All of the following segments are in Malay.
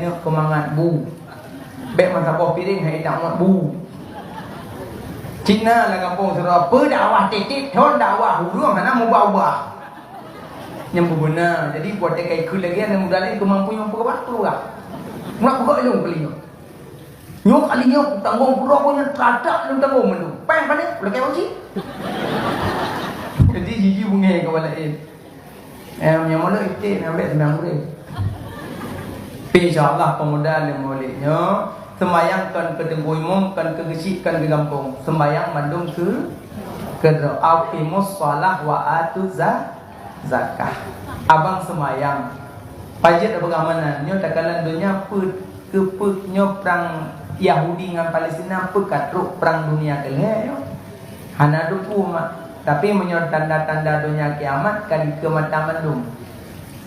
nak kemangat bu. Bek masa bawah piring hai tak muat bu. Cina lah kampung surau pedawah titik thon dakwah hurung hana mubah-ubah. Yang benar. Jadi buat dekai kul lagi ana mudah lagi kemampu yang waktu lah. Muak kok lu beli. Nyok kali nyok tanggung pura punya tradak lu tanggung mendu. Peng pada boleh kau sih. Jadi gigi bunga kepala lain. Yang mana itu nampak senang boleh. InsyaAllah pemuda yang bolehnya sembayangkan ke tengku umum, kan ke gesik, kan ke kampung. Sembayang mandung ke aqimus shalah wa atu zakah. Abang sembayang. Pajak apa keamanan? Nyo takalan dunia kepeknya perang Yahudi dengan Palestina pekatruk perang dunia kelih. Hana duku mak. Tapi menyot tanda-tanda dunia kiamat kali kemataman dum.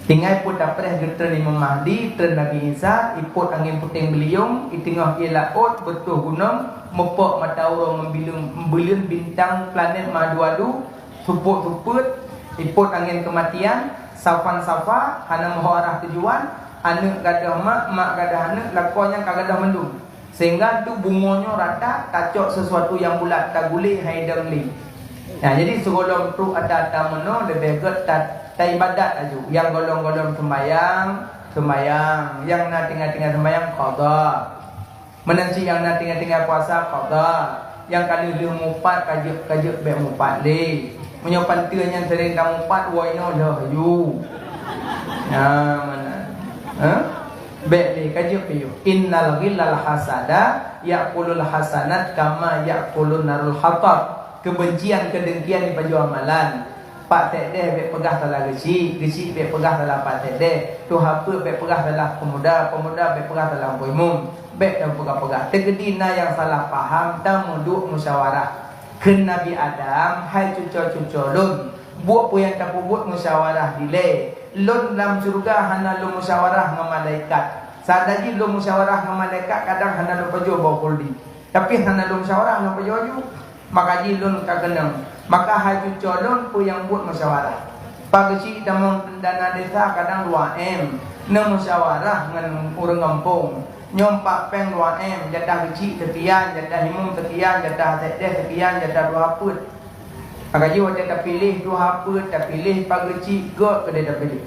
Tinggal pun tak pernah getar Imam Mahdi, ter Nabi Isa, iput angin puting beliung, di tengah ialah laut, betul gunung, mepok mata orang membelun bintang planet madu-adu, suput-suput, iput angin kematian, safan-safa, hana mahu arah tujuan, anak gadah mak gadah anak, lakuannya kagadah mendung. Sehingga tu bunganya rata, kacok sesuatu yang bulat, tak gulih, hai dengli. Nah, jadi segolong tu ada meno lebih getat ibadat aja. Yang golong-golong sembayang, yang nak tinggal-tinggal sembayang qada. Menanti yang nak tinggal-tinggal puasa qada. Yang kali dia mupat kajuk be mupat le. Menyopan teu yang sering kamu mupat waino dah you. Nah, mana? Be le kajuk pe yo. Innal ghillal hasada yaqulul hasanat kama yaqulun narul hatab. Kebencian, kedengkian di baju amalan. Pak Tedeh bek pegah dalam gesi bek pegah dalam Pak Tedeh. Tu hapa bek pegah dalam pemuda bek pegah dalam umum. Bek yang pegah-pegah. Tegedina yang salah faham dan muduk musyawarah. Ken Nabi Adam, hai cucu-cucu lun. Buat pun yang tak buat musyawarah dile. Lun dalam surga hana lu musyawarah dengan malaikat. Sadaji lu musyawarah dengan malaikat kadang hana lu pejo bawa kuldi. Tapi hana lu musyawarah dengan pejo juga. Maka jilun kagenang. Maka haji colon pun yang buat musyawarah. Pagsi damang dana desa kadang 2M. Ne musyawarah dengan orang kampung. Nyompak peng 2M, jadah kecil sekian, jadah himung sekian, jadah sedeh sekian, jadah 2 put. Maka jiwa dia tak pilih 2 put, tak pilih pagsi god ke dia tak pilih.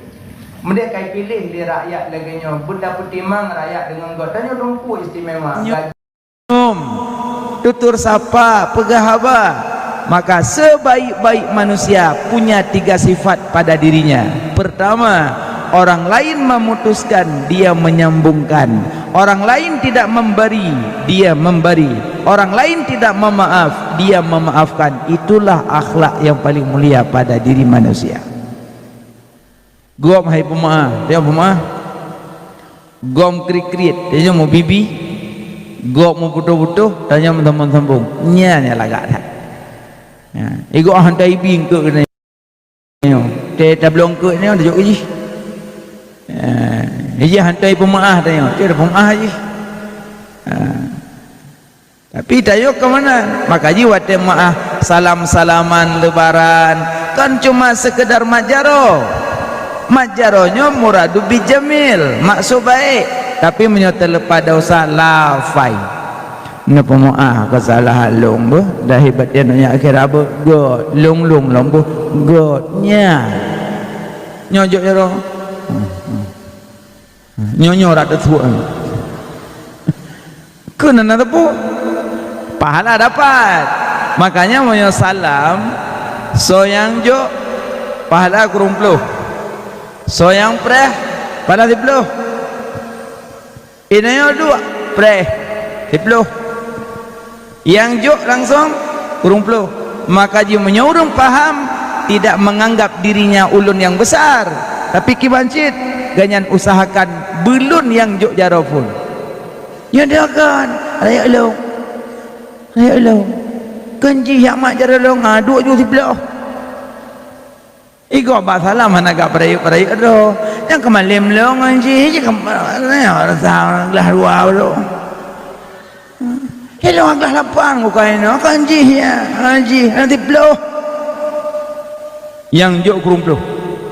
Mereka kai pilih di rakyat lagi nyo. Budak petimang rakyat dengan god. Tanya lumpuh istimewa. Tutur sapa, pegah haba. Maka sebaik-baik manusia punya 3 sifat pada dirinya. Pertama, orang lain memutuskan, dia menyambungkan. Orang lain tidak memberi, dia memberi. Orang lain tidak memaaf, dia memaafkan. Itulah akhlak yang paling mulia pada diri manusia. Gom hai pemaaf, dia pemaaf. Gom krik-krik, dia mau bibi. Gok mau butuh-butuh, tanya teman sambung. Nya lagak tak. Ya, ego hantai bing ke kena. Te tablong ke ni ada jok ji. Dia hantai pemaaf tanya. Dia ada pemaaf ji. Tapi tayo ke mana? Maka ji wate maaf salam-salaman lebaran kan cuma sekedar majaro. Majaronya muradu bijamil, maksud baik. Tapi menyotel pada usaha lafai. Napa maaf kesalahan long bu, dah hebat dia nanya akhir apa? God, long lombu, Godnya. Nyojok ya roh. Nyonyo rada tua. Kena nak tepu. Pahala dapat. Makanya mau salam, soyang jo pahala kurung puluh. Soyang preh pahala 10. Inayo 2 preh 10. Yang jok langsung kurung puluh. Maka dia menyuruh paham, tidak menganggap dirinya ulun yang besar, tapi kibancit ganyan usahakan belun yang jok jarofun. Ya dia kan raya lo kanji yang mak jarolong aduk jo 10. Iko basalah mana gak perayu do. Yang kemalim lo ngaji je kemana orang gelah 2 lo. Hello gelah 8 bukan no kanji ya. Ngaji nanti bloh. Yang jok kurung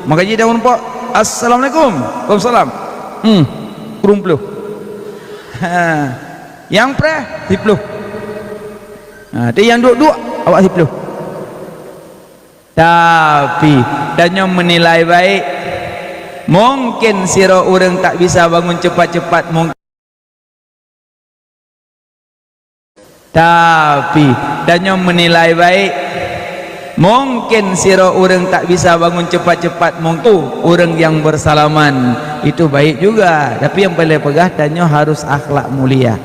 Maka jadi daun pak. Assalamualaikum. Waalaikumsalam. Kurung Yang pre 10. Dia yang duduk awak 10. Tapi danyo menilai baik. Mungkin sira orang tak bisa bangun cepat-cepat, mungkin. Tapi danyo menilai baik. Mungkin sira orang tak bisa bangun cepat-cepat, mungkin orang yang bersalaman itu baik juga. Tapi yang paling pegah danyo harus akhlak mulia.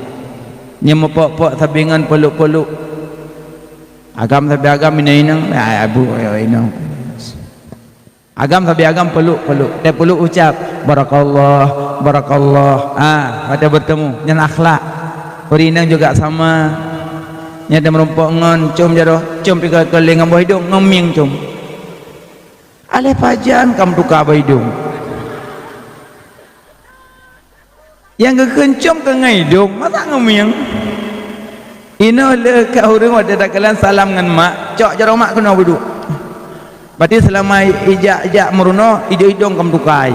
Nyemepok-pok tabingan peluk-peluk. Agam tapi agam inang abu inang. Agam tapi agam peluk-peluk. Dia peluk ucap barakallah, barakallah. Pada bertemu nyan akhlak. Berinang juga sama. Nya ada merumpok ngon cum jaro cum pi keling ngambah hidung ngeming cum ale pajan kam tukar abah hidung yang kekencum ke hidung masa ngeming ino le ka urang ada dakalan salam ngan mak cok jaro mak kena duduk berarti selama ijak meruno hidung kam tukar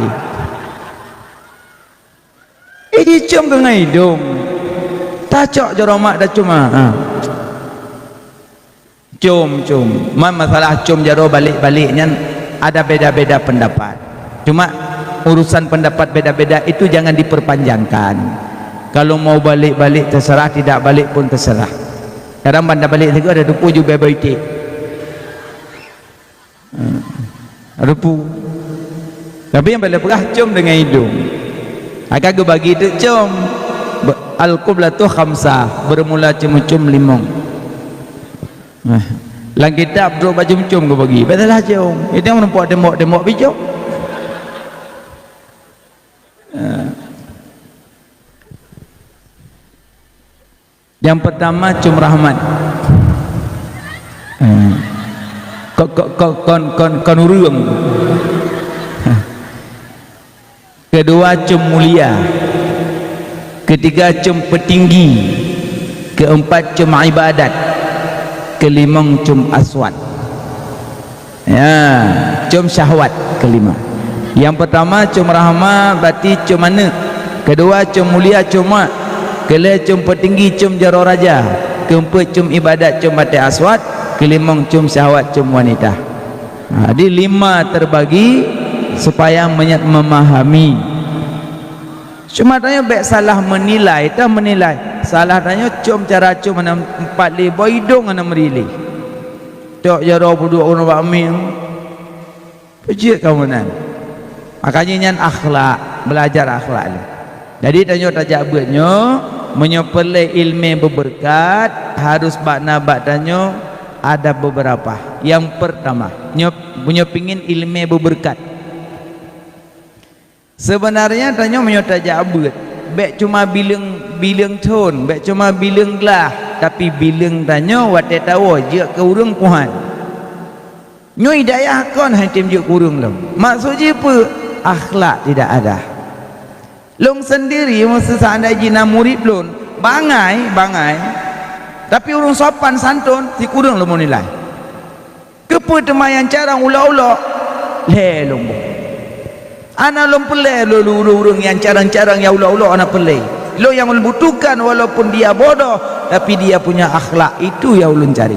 ini cum ke hidung tak cok jaro mak dah cuma cum masalah cum jaro balik-baliknya ada beda-beda pendapat. Cuma urusan pendapat beda-beda itu jangan diperpanjangkan. Kalau mau balik-balik terserah, tidak balik pun terserah. Kadang banda balik itu ada dupu juga baik. Dupu. Tapi yang paling pegah cum dengan hidung. Agak bagi itu cum. Al-qiblatu khamsah, bermula cum-cum limong. Lang kitab duduk baju cum ke bagi betul lah cum itu yang menempuh demok bijak. Yang pertama cum rahmat. Kon urang. Kedua cum mulia. Ketiga cum petinggi. Keempat cum ibadat. Kelima cum aswat, ya cum syahwat kelima. Yang pertama cum rahmah berarti cum mana, kedua cum mulia cuma, kelima cum petinggi cum jaro raja, keempat cum ibadat cum mati aswat, kelima cum syahwat cum wanita. Jadi 5 terbagi supaya memahami. Cuma tanya baik salah menilai, tak menilai. Salah tanya cum cara cum mana 4 libo hidung mana merili. Tok jaro berdua orang bakmi. Pejik kamu nan. Makanya nyan akhlak, belajar akhlak. Jadi tanya tajak buatnya menyepelai ilmu berberkat harus bakna tanya ada beberapa. Yang pertama, punya pingin ilmu berberkat. Sebenarnya tanya menyota jabut baik cuma bilang tone baik cuma bilang lah tapi bilang tanya watai tahu je ke urang puhan nyo hidayah kon hatim je ke urang lam maksudnya apa akhlak tidak ada long sendiri masa seandainya jina murid lun bangai tapi urang sopan santun si kurang lam nilai kepertemayan carang ulah-ulah le lombo anak lom pelai lo urang yang carang-carang ya Allah anak pelai lo yang membutuhkan walaupun dia bodoh tapi dia punya akhlak itu yang ulun cari.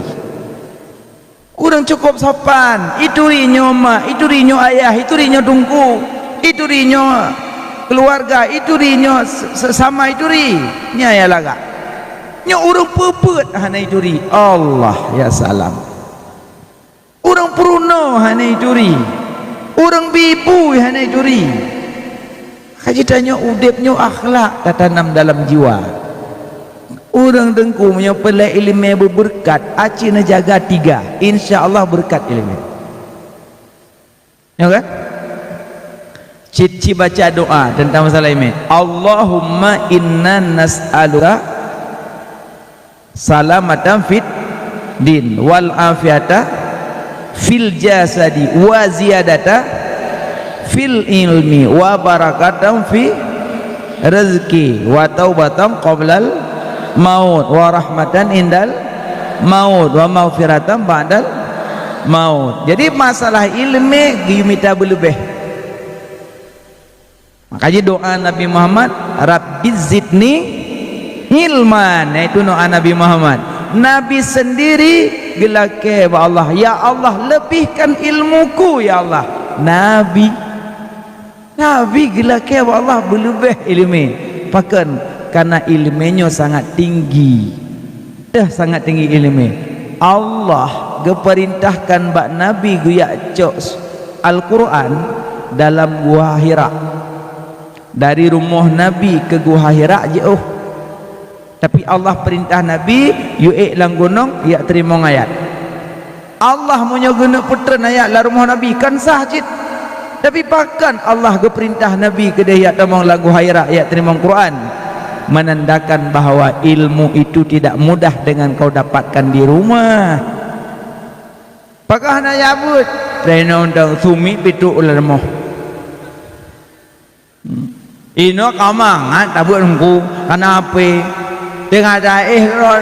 Urang cukup sopan itu rinyo mak itu rinyo ayah itu rinyo tungku itu rinyo keluarga itu rinyo sesama itu rinyo ya laga nyo urang pepet hana itu ri Allah ya salam urang peruno hana itu ri orang bibu yang naik curi haji tanya udipnya akhlak tertanam dalam jiwa orang dengku punya pelai ilmu berberkat aci na jaga 3 insya Allah berkat ilmu ya kan cici baca doa tentang masalah ilmu Allahumma inna nas'aluka salamatan fit din wal afiata fil jasadi wa ziyadata fil ilmi wa barakatan fi rezeki wa taubatan qoblal maut wa rahmatan indal maut wa maghfiratan ba'dal maut. Jadi masalah ilmu kita berlebih. Makanya doa Nabi Muhammad Rabbi zidni ilman, itu doa Nabi Muhammad. Nabi sendiri gelake ba Allah, ya Allah lebihkan ilmuku ya Allah. Nabi gelake ba Allah berlebih ilmu. Pakan karena ilmunya sangat tinggi. Dah sangat tinggi ilmu. Allah geperintahkan bak Nabi guyak cok Al-Quran dalam Gua Hira. Dari rumah Nabi ke Gua Hira jauh. Tapi Allah perintah Nabi yu'ik lang gunung ya terima ayat. Allah punya guna putra ayat la rumah Nabi kan sah cit. Tapi bahkan Allah geperintah Nabi ke dia tamang lagu Hira ya terima Quran, menandakan bahawa ilmu itu tidak mudah dengan kau dapatkan di rumah. Pakah nak nyabut rena undang sumi pitu ulama ino kamangan tabut engku karena apa dengan daih ron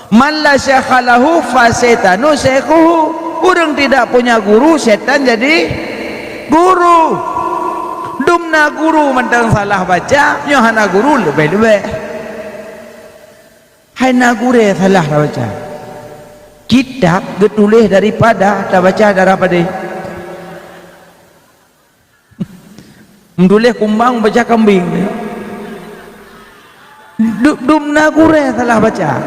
man la syakhalahu fasetanu syekhuhu. Orang tidak punya guru, setan jadi guru. Dumna guru mentang salah baca, nyohana guru lebih-lebih. Haina guru salah baca. Kitab getulis daripada tak baca daripada. Mendulis kumbang baca kambing. Dumna guru salah baca.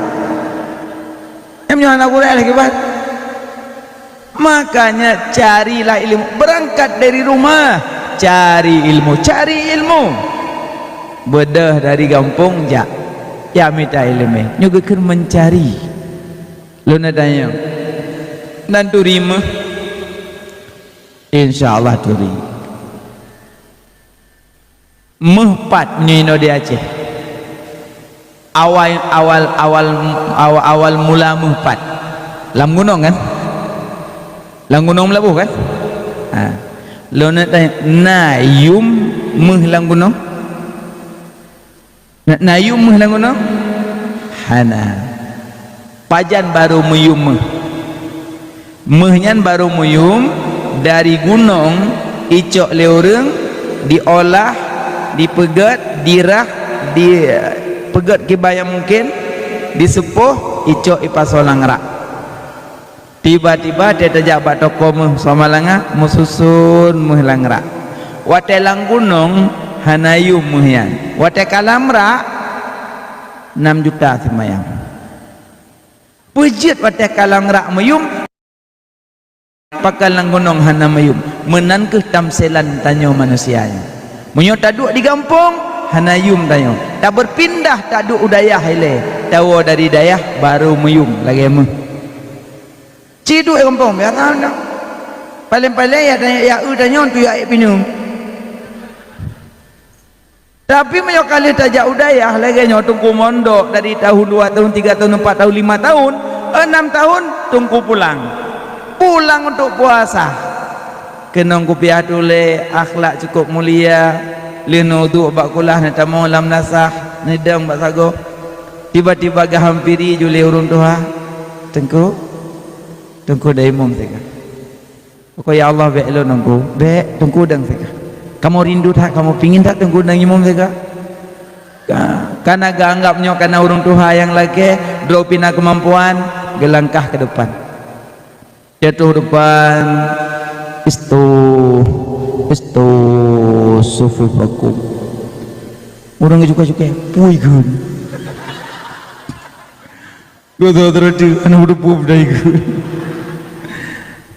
Nyohana guru lagi bat. Makanya carilah ilmu, berangkat dari rumah. Cari ilmu bedah dari kampung jak ya minta ilmu juga kan mencari lu nak tanya dan turima insyaallah turi mehpat nyino di Aceh awal mula mehpat lam gunung kan, lam gunung Melabuh kan. Lo nak tanya nayum mehlang gunung, nayum mehlang gunung hana pajan baru meyum mehnyan baru meyum dari gunung icok leureng diolah dipegat dirah dipegat kibaya mungkin disepuh icok ipasolang rak. Tiba-tiba dia terjak bak toko somalanga mususun muhlang rak. Wate lang gunung hanayum muhyan. Wate kalam rak 6 juta semayang. Pujit wate kalang rak mayum pakal lang gunung hanamayum. Menan ke tamselan tanyo manusianya. Munyo taduk di kampung hanayum tanyo. Tak berpindah taduk udayah hele. Tawa dari dayah baru mayum lagi meh. Ciduk kampung biar tahu paling-paling ya tanya ya tanya tu ya pinum. Tapi banyak kali tajak udayah lagi tunggu mondok dari tahun 2 tahun 3 tahun 4 tahun 5 tahun 6 tahun tunggu pulang untuk puasa. Kena kupiah tule akhlak cukup mulia lino tu bak kulah nak tamu lam nasah nedang bak sago tiba-tiba gahampiri juli urun tuha tengku dah imam seka. Kau ya Allah be lo nunggu be tengku dang seka. Kamu rindu tak, kamu pingin tak tengku dang imam seka? Karena anggapnya karena urung tuha yang lagi dropina kemampuan gelangkah ke depan. Jatuh depan istu sufufakum. Orang juga puy gun. Gua terus anak udah pup dah gun.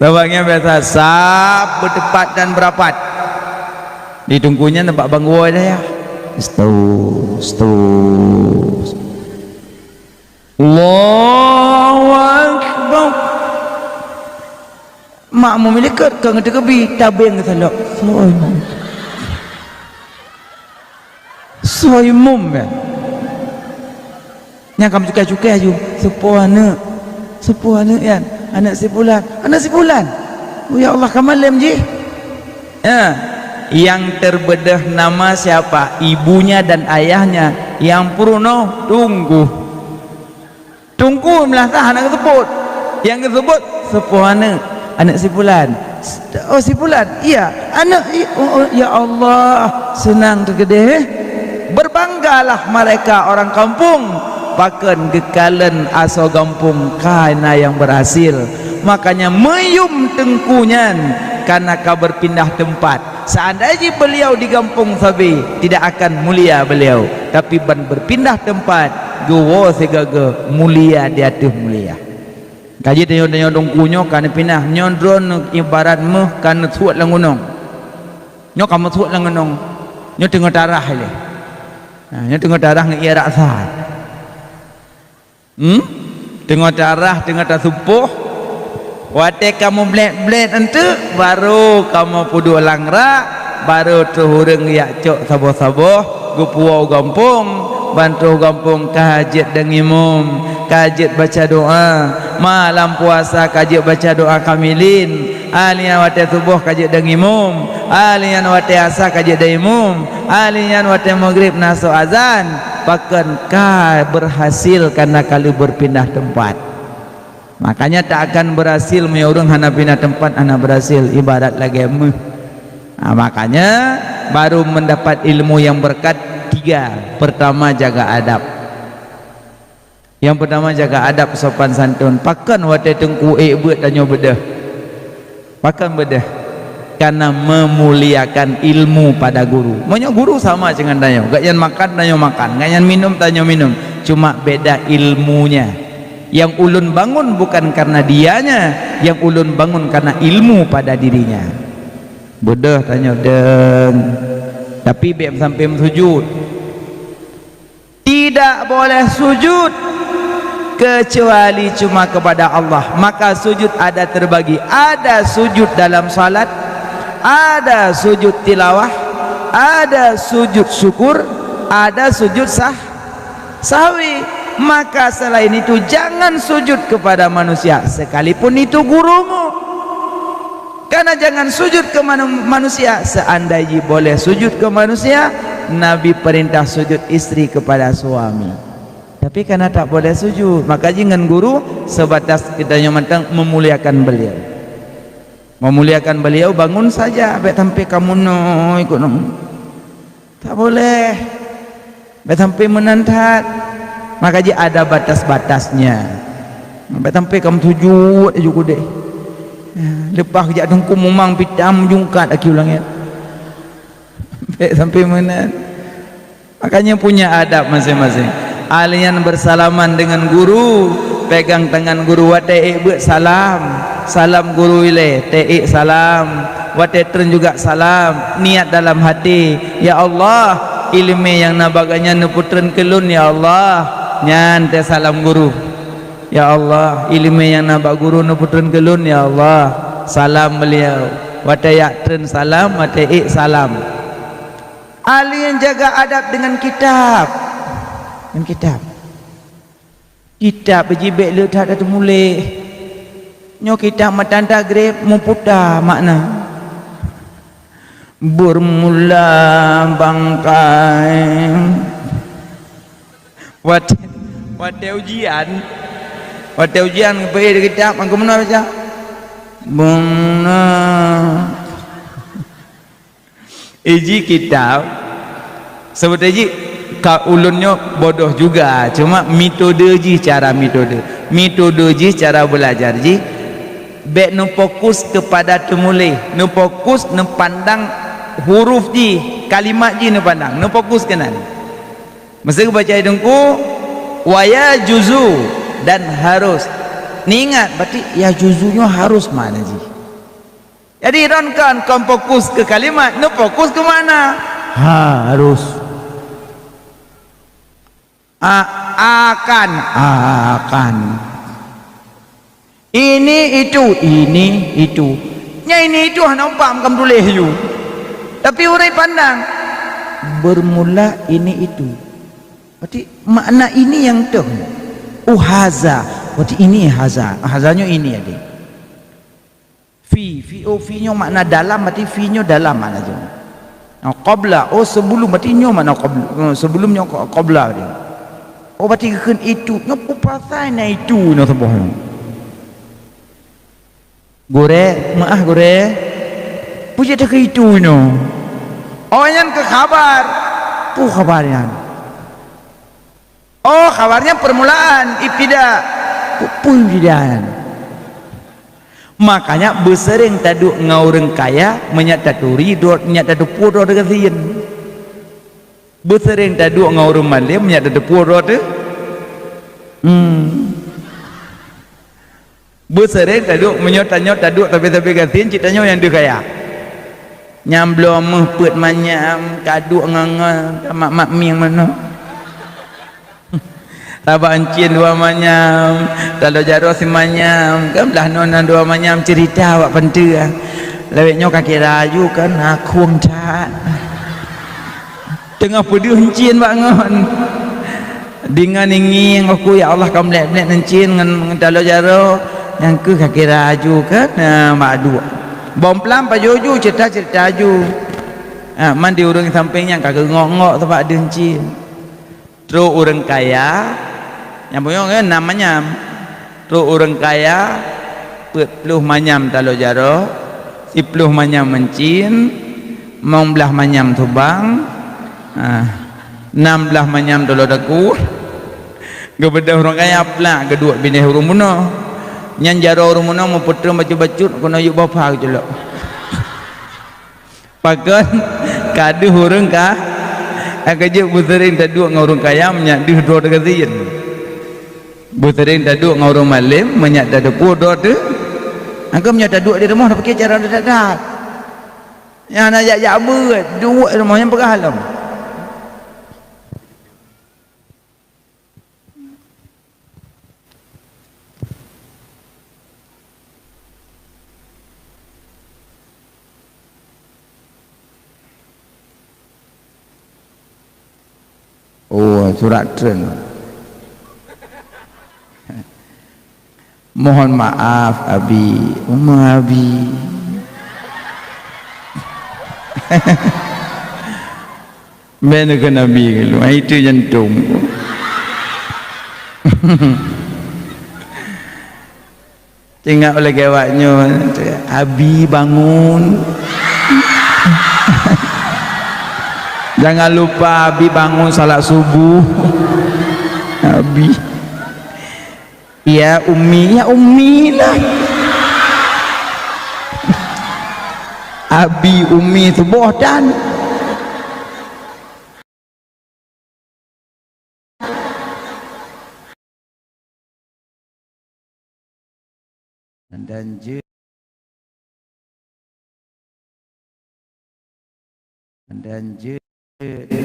Tabangnya biasa sap bertepat dan berapat. Ditunggunya nampak bangwa dah ya. Istu. Allahu Akbar. Mak mu milikat ke ngete kebi tabeng ke salak. Soimum ya. Nya kamu cukai aju. Sepuana ya. Anak si bulan. Oh ya Allah kamalem ji. Yang terbedah nama siapa? Ibunya dan ayahnya. Yang purno tunggu melatah anak tersebut. Yang tersebut sepuana anak si bulan. Oh si bulan. Iya, anak oh, ya Allah senang tergede. berbanggalah mereka orang kampung pakan gekalan aso kampung kana yang berhasil. Makanya meyum tengkunyan karena kau berpindah tempat. Seandainya beliau di kampung Sabi tidak akan mulia beliau, tapi berpindah tempat gowo segaga mulia di atas mulia. Kaji tanya dong kunyo kan pindah nyondron ibarat meh kan suat langunong. Nyo kamu suat langunong. Nyo tengok darah ile. Nah, nyo tengok darah ngi irak sah. Tengok darah tengok tasupuh. Wate kamu bled-bled ente baru kamu pudu langra baru tuhureng yak cok sabo-sabo gupuau gampung bantu gampung kahajat dan imam kahajat baca doa malam puasa kahajat baca doa kamilin alian wate subuh kahajat dan imam alian wate asa kahajat dan imam alian wate maghrib naso azan bahkan kah berhasil karena kali berpindah tempat. Makanya tak akan berhasil menyuruh hana pindah tempat hana berhasil ibarat lagi makanya baru mendapat ilmu yang berkat 3. Pertama jaga adab. Yang pertama jaga adab sopan santun. Pakan wate tengku buat tanyo bedah. Pakan bedah. Karena memuliakan ilmu pada guru. Makanya guru sama dengan tanyo. Gak yang makan tanyo makan, gak yang minum tanyo minum. Cuma beda ilmunya. Yang ulun bangun bukan karena dianya, yang ulun bangun karena ilmu pada dirinya. Bodoh tanya deng. Tapi biar sampai sujud. Tidak boleh sujud kecuali cuma kepada Allah. Maka sujud ada terbagi. Ada sujud dalam salat, ada sujud tilawah, ada sujud syukur, ada sujud sahwi. Maka selain itu jangan sujud kepada manusia sekalipun itu gurumu. Karena jangan sujud ke manusia. Seandainya boleh sujud ke manusia, Nabi perintah sujud istri kepada suami. Tapi karena tak boleh sujud, maka jangan guru sebatas kita nyamantang memuliakan beliau. Memuliakan beliau bangun saja, baik sampai kamu no ikut no. Tak boleh. Baik sampai menantat. Maka dia ada batas-batasnya. Sampai sampai kamu sujud juga deh. Lepas kejap dengku memang pitam jungkat lagi ulangnya. Sampai mana? Makanya punya adab masing-masing. Alian bersalaman dengan guru, pegang tangan guru wate buat salam. Salam guru ile, teik salam. Wate tren juga salam. Niat dalam hati, ya Allah, ilmu yang nabaganya neputren kelun ya Allah. Nyan te salam guru. Ya Allah, ilmu yang nabak guru neputren kelun ya Allah. Salam beliau. Wate yak tren salam, wate ik salam. Ali yang jaga adab dengan kitab. Dengan kitab. Kitab bejibek le tak ada mulai. Nyo kitab matanda grep memputar makna. Bermula bangkai. Wate ujian pergi di kitab angka mana baca iji kitab sebut iji ka ulunnya bodoh juga cuma metode cara cara belajar ji bek nu fokus kepada temulih nu fokus nu pandang huruf ji kalimat ji nu pandang nu fokus kenan mesti baca hidungku waya juzu dan harus ni ingat berarti ya juzunya harus mana ji jadi ronkan kau fokus ke kalimat nu fokus ke mana harus akan ini itu nya ini itu nampak kamu tulis you tapi urai pandang bermula ini itu berarti makna ini yang tuh haza berarti ini hazanya ini ada fi nya makna dalam berarti fi nya dalam mana aja qabla sebelum berarti nya mana qabla sebelumnya qabla dia berarti kan itu ngapu pasal na itu no sebab gore maaf gore puji tak itu no yang ke kabar Apa kabarnya? Oh, kabarnya permulaan ibtida. Pun ibtidaan. Makanya bersering taduk ngaureng kaya menyak taturi dot menyak tatupu dot kasian. Bersering taduk ngaureng malim menyak tatupu dot. Bersering taduk menyot-nyot taduk tapi kasian citanya yang dia kaya. Nyamblom mehpet manyam kaduk nganga mak ming mana. Tabak encin dua manyam, lalu jaro si manyam, kan belah nona dua manyam cerita awak penting. Leweknya kaki rayu kan aku cak. Tengah peduh encin bangun. Dengan ingin aku ya Allah kamu lek encin dengan lalu jaro yang ke kaki rayu kan madu. Bom pelam pajuju cerita aju. Mandi urang sampingnya kagak ngok-ngok tempat encin. Terus orang kaya yang punya namanya terus orang kaya 40 manyam talo jaro 10 manyam mencin 19 manyam tubang 16 manyam tolo daku gebeda orang kaya pula kedua bini hurung muno nyan jaro hurung muno mau putra baca-bacut kono yuk bapa jelok pakan kadu hurung kah akajuk buterin taduk ngurung kaya menyak di dua degatin buterin taduk ngurung malim menyak taduk dua tu angka menyak taduk di rumah nak pakai cara dadak yang nak jak beut dua rumah yang berhalam oh surat tren mohon maaf Abi Abi mana ke Nabi kalau itu jantung tengok oleh kawaknya Abi bangun jangan lupa Abi bangun salat subuh Abi ya Ummi lah Abi Ummi subuh dan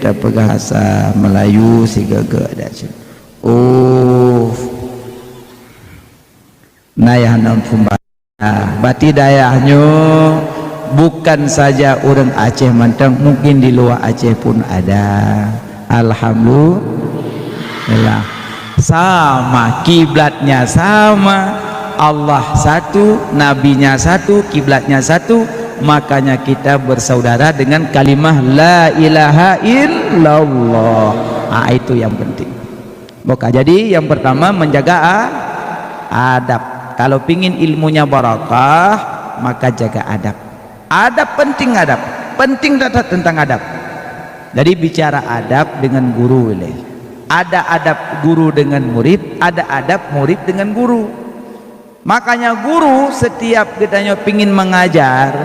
dapat bahasa Melayu si gagak dah oh nayah nampun bati dayahnya bukan saja orang Aceh Mantang mungkin di luar Aceh pun ada alhamdulillah sama kiblatnya sama Allah satu nabinya satu kiblatnya satu makanya kita bersaudara dengan kalimah la ilaha illallah itu yang penting maka jadi yang pertama menjaga adab kalau pingin ilmunya barakah maka jaga adab penting tentang adab jadi bicara adab dengan guru ada adab guru dengan murid ada adab murid dengan guru makanya guru setiap kitanya pingin mengajar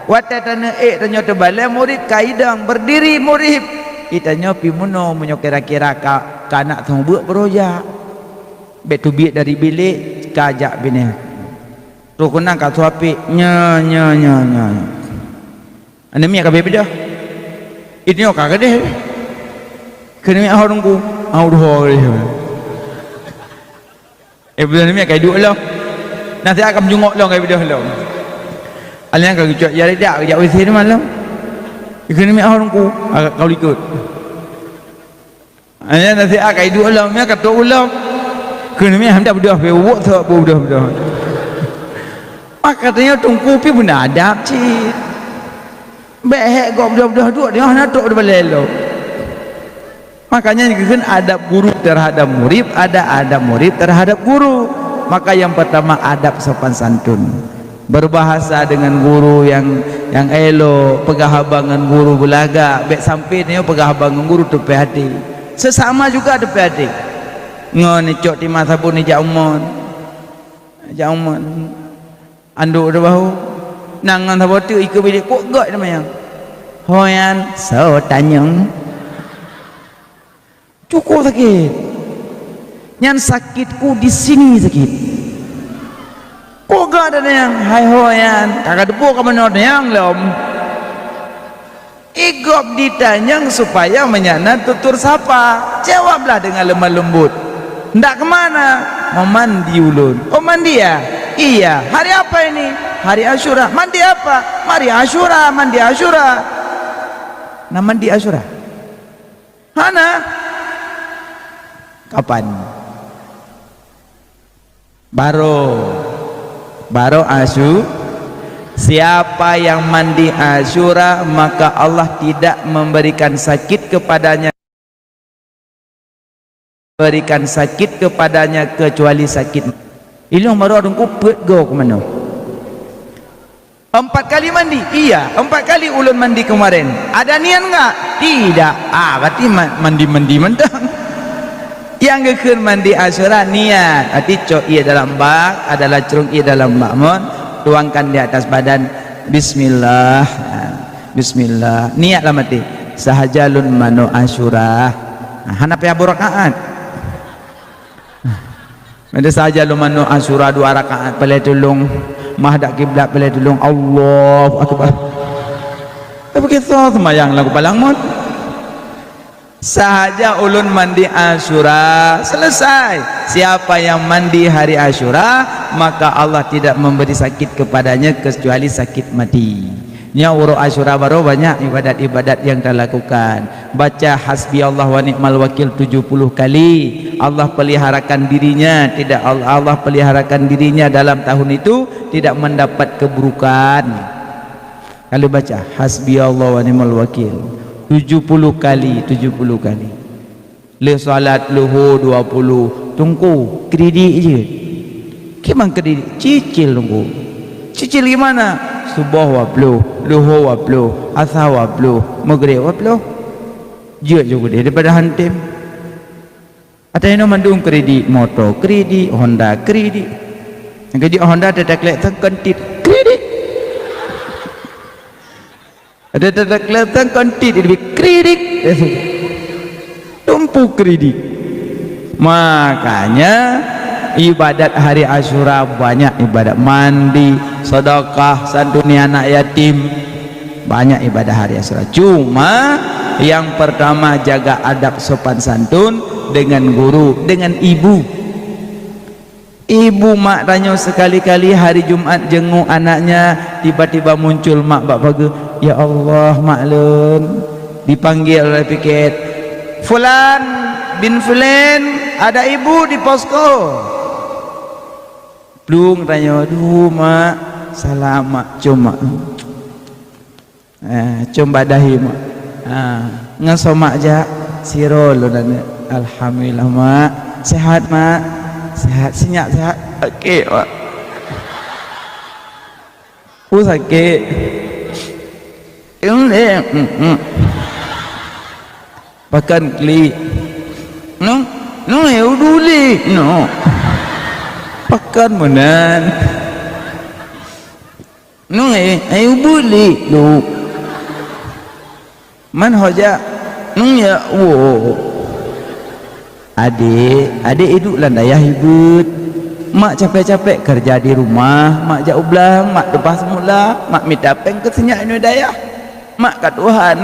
watatana tanya terbalik murid kaidang berdiri murid kitanya pimuno menyo kira-kira kanak tong buat beroja betu biik dari bilik kajak bini tu kunang kat suapi nya ane mi ka bebe dah ini ok ka deh kena mi orang ku au doh bulan mi ka duk lo nanti akan jungok lo ka bebe lo alnya ka cuak ya dak ya wis ni malam kena mi orang ku kau ikut alnya nanti akan duk lo mi ka tu lo kena mi hendak berdoa be wok tu berdoa katanya tungku pi pun adab cik behek gok berdoa duk dia nak tok balelo makanya kan adab guru terhadap murid ada adab murid terhadap guru maka yang pertama adab sopan santun berbahasa dengan guru yang elok, pegah dengan guru belagak, bek sampai ni pegah dengan guru tepi hati. Sesama juga tepi hati. Ngon cok timah sabun ni jaumon. Anduk dah bahu. Nangan sabun tu ikut bilik kok gak nama yang. Hoyan so tanyong. Cukup sakit. Yang sakitku di sini sakit. Kok gak ada yang hai hoyan. Kakak depu ke mana yang lom. Igop ditanyang supaya menyanat tutur sapa. Jawablah dengan lemah lembut. Ndak kemana? Mau mandi ulun. Oh mandi ya? Iya. Hari apa ini? Hari Asyura. Mandi apa? Mari Asyura. Mandi Asyura. Nah mandi Asyura. Hana? Kapan? Baru Asyura. Siapa yang mandi Asyura maka Allah tidak memberikan sakit kepadanya. Berikan sakit kepadanya kecuali sakit. Ilmu baru ada kupet go ke mana? 4 kali mandi? Iya. 4 kali ulun mandi kemarin. Ada niat enggak? Tidak. Berarti mandi mentang. Yang gekun mandi Asyura niat. Arti cok ia dalam bak, adalah cerung ia dalam makmun, tuangkan di atas badan. Bismillah. Bismillah. Niatlah mati. Sahajalun manu Asyura. Hana pe rakaat. Ada saja lumanu Asyura 2 rakaat boleh tolong mahdak kiblat boleh tolong Allahu akbar. Tapi kita sembahyang lagu palang sahaja ulun mandi Asyura selesai. Siapa yang mandi hari Asyura maka Allah tidak memberi sakit kepadanya kecuali sakit mati. Nya uro Asyura baru banyak ibadat-ibadat yang kita lakukan. Baca hasbi Allah wa ni'mal wakil 70 kali. Allah peliharakan dirinya, tidak Allah peliharakan dirinya dalam tahun itu tidak mendapat keburukan. Kalau baca hasbi Allah wa ni'mal wakil 70 kali. Le salat luhur 20. Tunggu kredit je. Gimana kredit? Cicil tunggu. Cicil gimana? Subuh wablu, luhur wablu, asar wablu, maghrib wablu. Je juga dia daripada hantim. Ada yang mandung kredit motor, kredit Honda, kredit. Yang kredit Honda ada kelihatan kontit, kredit. Ada kelihatan kontit, lebih kredit. Tumpu kredit. Makanya ibadat hari Asyura banyak ibadat mandi, sedekah, santuni anak yatim, banyak ibadah hari Asyura. Cuma yang pertama jaga adab sopan santun dengan guru, dengan ibu. Ibu mak tanya sekali-kali hari Jumat jenguk anaknya, tiba-tiba muncul mak bak pagi, ya Allah maklum, dipanggil oleh piket, Fulan bin Fulan, ada ibu di posko. Belum tanya, aduh mak, salam mak, cuma cuma dahi mak, ngasomak aja, sirol dan alhamdulillah mak, sehat mak, sehat, senyap sehat, okey mak, sakit, bahkan kli, no, duli, no. Pakan menan nung ayu buli lu man hoja nung ya wo adik hidup lah daya hibut mak capek-capek kerja di rumah mak jauh belang mak depas semula mak minta peng ke senyak ini daya mak kat Tuhan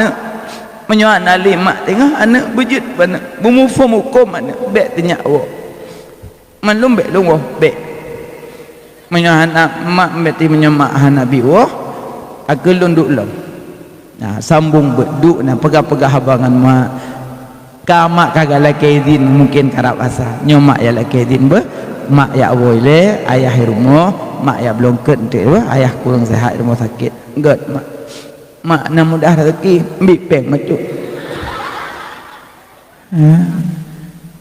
menyuat nali mak tengah anak bujut mana bumufum hukum anak bek tenyak wo man lumbek lungo bek menyahana mak beti menyemak hanabi wah aku lunduk lom. Nah sambung beduk nah pegah-pegah habangan mak kamak kagak laki izin mungkin karap asa nyomak ya laki izin be mak ya boleh ayah rumah mak ya belum kente be ayah kurang sehat rumah sakit enggak mak nak mudah rezeki bipeng macuk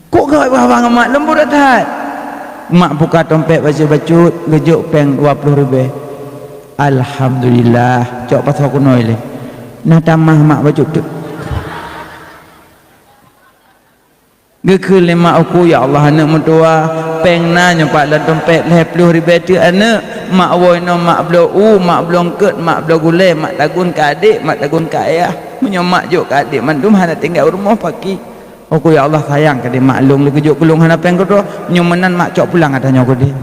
kok gak habangan mak lembut dah mak buka dompet baca-bacut gejuk peng 20 ribu Alhamdulillah. Cok pasal aku noi le. Nah tamah mak baju tu. Gekul mak aku ya Allah anak mentua peng na nyampak dalam dompet 50 ribu tu anak mak woi no mak belo mak belum ket mak belo gule mak tagun ke adik mak tagun ke ayah menyomak juk ke adik mandum hana tinggal rumah pagi aku ya Allah sayang ke dia maklum lagi juk kulung hana peng ko nyomenan mak cok pulang katanya aku dia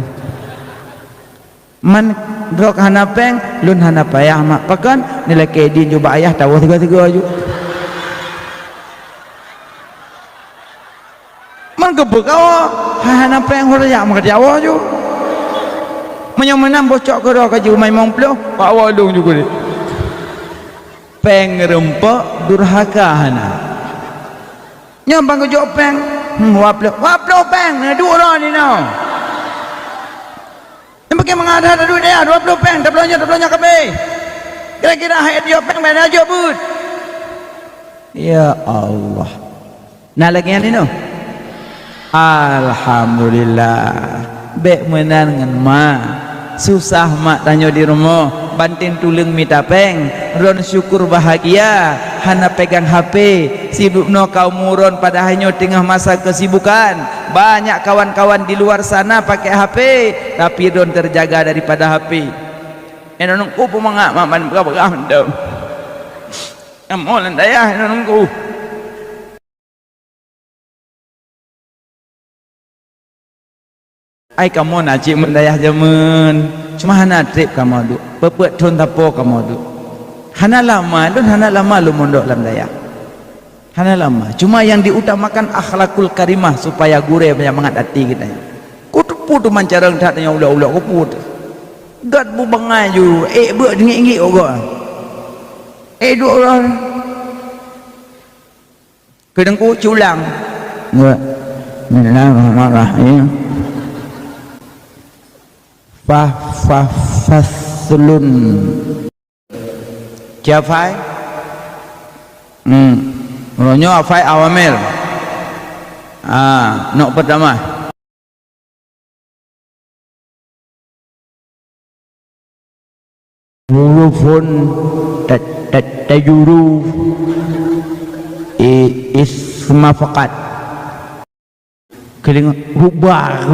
man drok hana peng lun hana payah mak pakan nilai kedin juga ayah tahu tiga-tiga aju man gebek awak hana peng horaya mak Jawa aju menang bocok ke dah kaji umai mongplo pak walung juga dia peng rempok durhaka hana nyambang ke jok peng waplo peng ni dua orang ni no yang pakai mengadah ada duit dia 20 peng dah belanja kabeh kira-kira hayat jok peng bayar aja bud ya Allah nah lagi yang ni no Alhamdulillah bek menang dengan mak susah mak tanya di rumah banting tulang minta peng ron syukur bahagia hana pegang HP sibuk no kaum muron pada hanya tengah masa kesibukan banyak kawan-kawan di luar sana pakai HP tapi ron terjaga daripada HP enonku pemangak maman berapa dong amolan daya enonku ai kamu nak cik mendayah jaman cuma hana trip kamu duk pepet thon tapo kamu duk hana lama dan hana lama lu mondok dalam dayah hana lama cuma yang diutamakan akhlakul karimah supaya gure menyemangat hati kita kutu tu mancarang tak tanya ulah-ulah kuput gat bu bangai ju buat dingit-dingit ogok duk orang kedengku culang enggak bismillahirrahmanirrahim faslun Jafai ronyo afai awamil nok pertama hurufun tajuru isma faqat keling rubah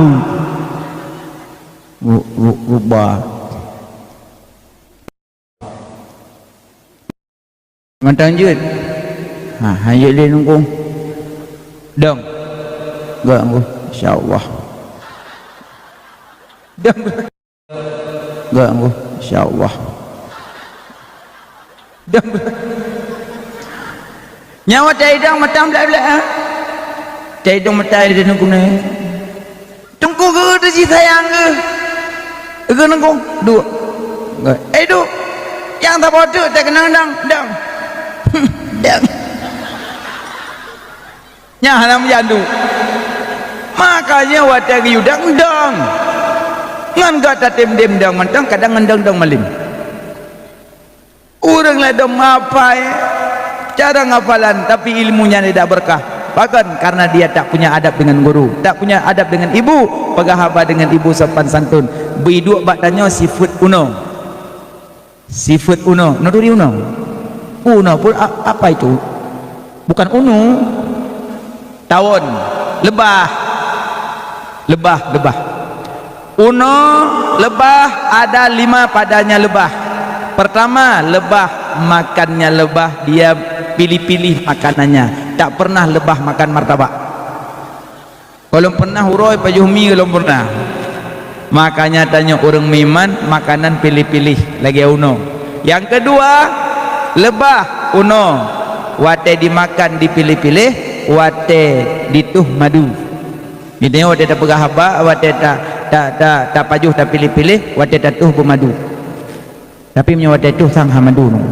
rubah mantang jut hayat dia nunggu dong gak nunggu insyaallah dong gak nunggu insyaallah dong nyawa taidang matam belak-belak taidang matai dia nunggu ni tunggu ke tu si sayang ke nunggu dua duk yang tak bodoh tak kenang dang dang nyahalam jandu makanya wadah yudang dang ngan gata dem dang mentang kadang ngendang dang malim orang lah dong apa cara ngapalan tapi ilmunya tidak berkah bahkan karena dia tak punya adab dengan guru tak punya adab dengan ibu pegahaba dengan ibu sopan santun biduk badannya sifat uno nururi uno pun apa itu bukan uno tawon lebah uno lebah ada 5 padanya lebah pertama lebah makannya lebah dia pilih-pilih makanannya tak pernah lebah makan martabak kalau pernah huroi pajuhmi kalau pernah makanya tanya orang miman makanan pilih-pilih lagi uno yang kedua lebah uno wate dimakan dipilih-pilih wate dituh madu ini wate tak pegahaba wate tak pajuh tak pilih-pilih wate tak tuh bermadu tapi punya wate tuh sang hamadu no.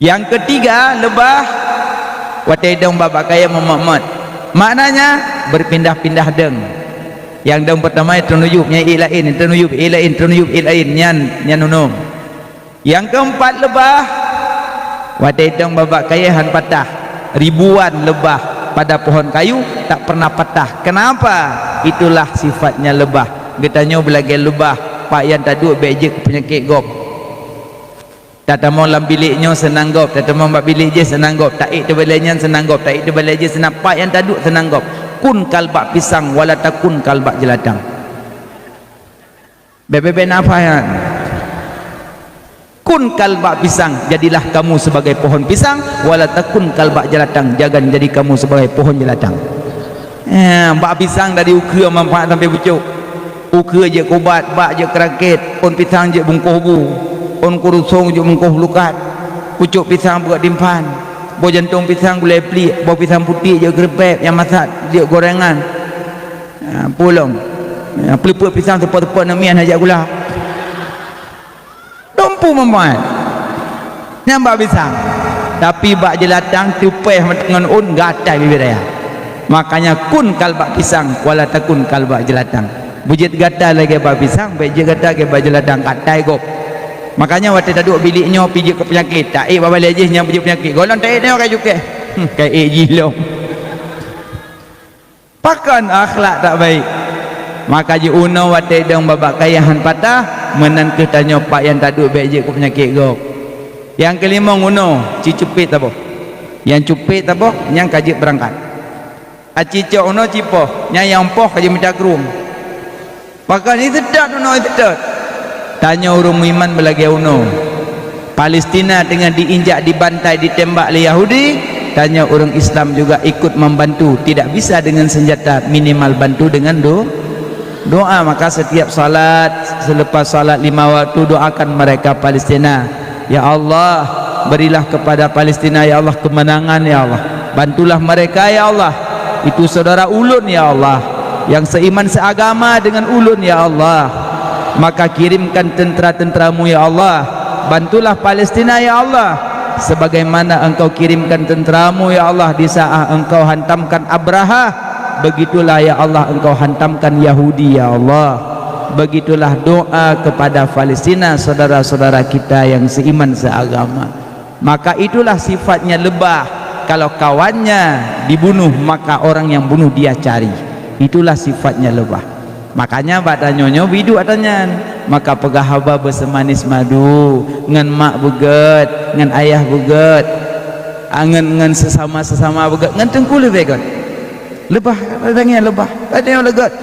Yang ketiga lebah wate dong babak kaya memat maknanya berpindah-pindah deng yang dong pertama ternuyup nyai ilain ternuyup ilain nyan unum yang keempat lebah wate dong babak kaya han patah ribuan lebah pada pohon kayu tak pernah patah kenapa itulah sifatnya lebah getanya belagi lebah pak yang tak duk bejek penyakit gop. Tak tamu dalam biliknya senang gop, tak tamu bak bilik je senang gop, tak ik tebalanya senang gop, tak ik tebalanya je senang, pak yang tak duk senang gop. Kun kalbak pisang wala takun kalbak jelatang. Bebe nafayan. Kun kalbak pisang, jadilah kamu sebagai pohon pisang, wala takun kalbak jelatang, jangan jadi kamu sebagai pohon jelatang. Bak pisang dari ukir manfaat sampai pucuk. Ukir je kubat, bak je kerakit, pohon pisang je bungkuh bu. On kurusong je mengkoh lukat, pucuk pisang buat dimpan, bo jantung pisang gulai pelik, bo pisang putih je gerebek yang masak dia gorengan, pulong, peliput pisang tepat-tepat namian hajak gula, dompu memuat, nyambak pisang, tapi bak jelatang tupeh dengan un gatai bibir raya, makanya kun kalbak pisang, wala takun kalbak jelatang, bujit gatai lagi bak pisang, bejit gatai lagi bak jelatang gatai gop. Makanya waktu tak duduk biliknya pijak ke penyakit, tak bawa lejih yang pijak penyakit, golong tak ni orang juga kayak jilong, pakan akhlak tak baik. Maka je uno waktu dong babak kayahan patah menan ke tanya pak yang tak duduk bejik ke penyakit gok. Yang kelima uno cicupit apa, yang cupit apa, yang kaji berangkat acicok uno cipoh, yang poh kaji minta kerum, pakan itu tak uno itu tak. Tanya orang iman belagi uno Palestina dengan diinjak, dibantai, ditembak oleh Yahudi, tanya orang Islam juga ikut membantu, tidak bisa dengan senjata, minimal bantu dengan doa. Maka setiap salat, selepas salat 5 waktu, doakan mereka Palestina, ya Allah berilah kepada Palestina ya Allah kemenangan ya Allah, bantulah mereka ya Allah, itu saudara ulun ya Allah, yang seiman seagama dengan ulun ya Allah. Maka kirimkan tentera-tenteramu ya Allah, bantulah Palestina ya Allah, sebagaimana engkau kirimkan tenteramu ya Allah di saat engkau hantamkan Abraha, begitulah ya Allah engkau hantamkan Yahudi ya Allah. Begitulah doa kepada Palestina, saudara-saudara kita yang seiman seagama. Maka itulah sifatnya lebah, kalau kawannya dibunuh maka orang yang bunuh dia cari, itulah sifatnya lebah. Makanya pada nyonya bidu atanya, maka pegahaba bersemanis madu ngan mak beget, ngan ayah beget, ngan sesama beget, ngan tengkul beget, lebah katanya lebah, katanya leget.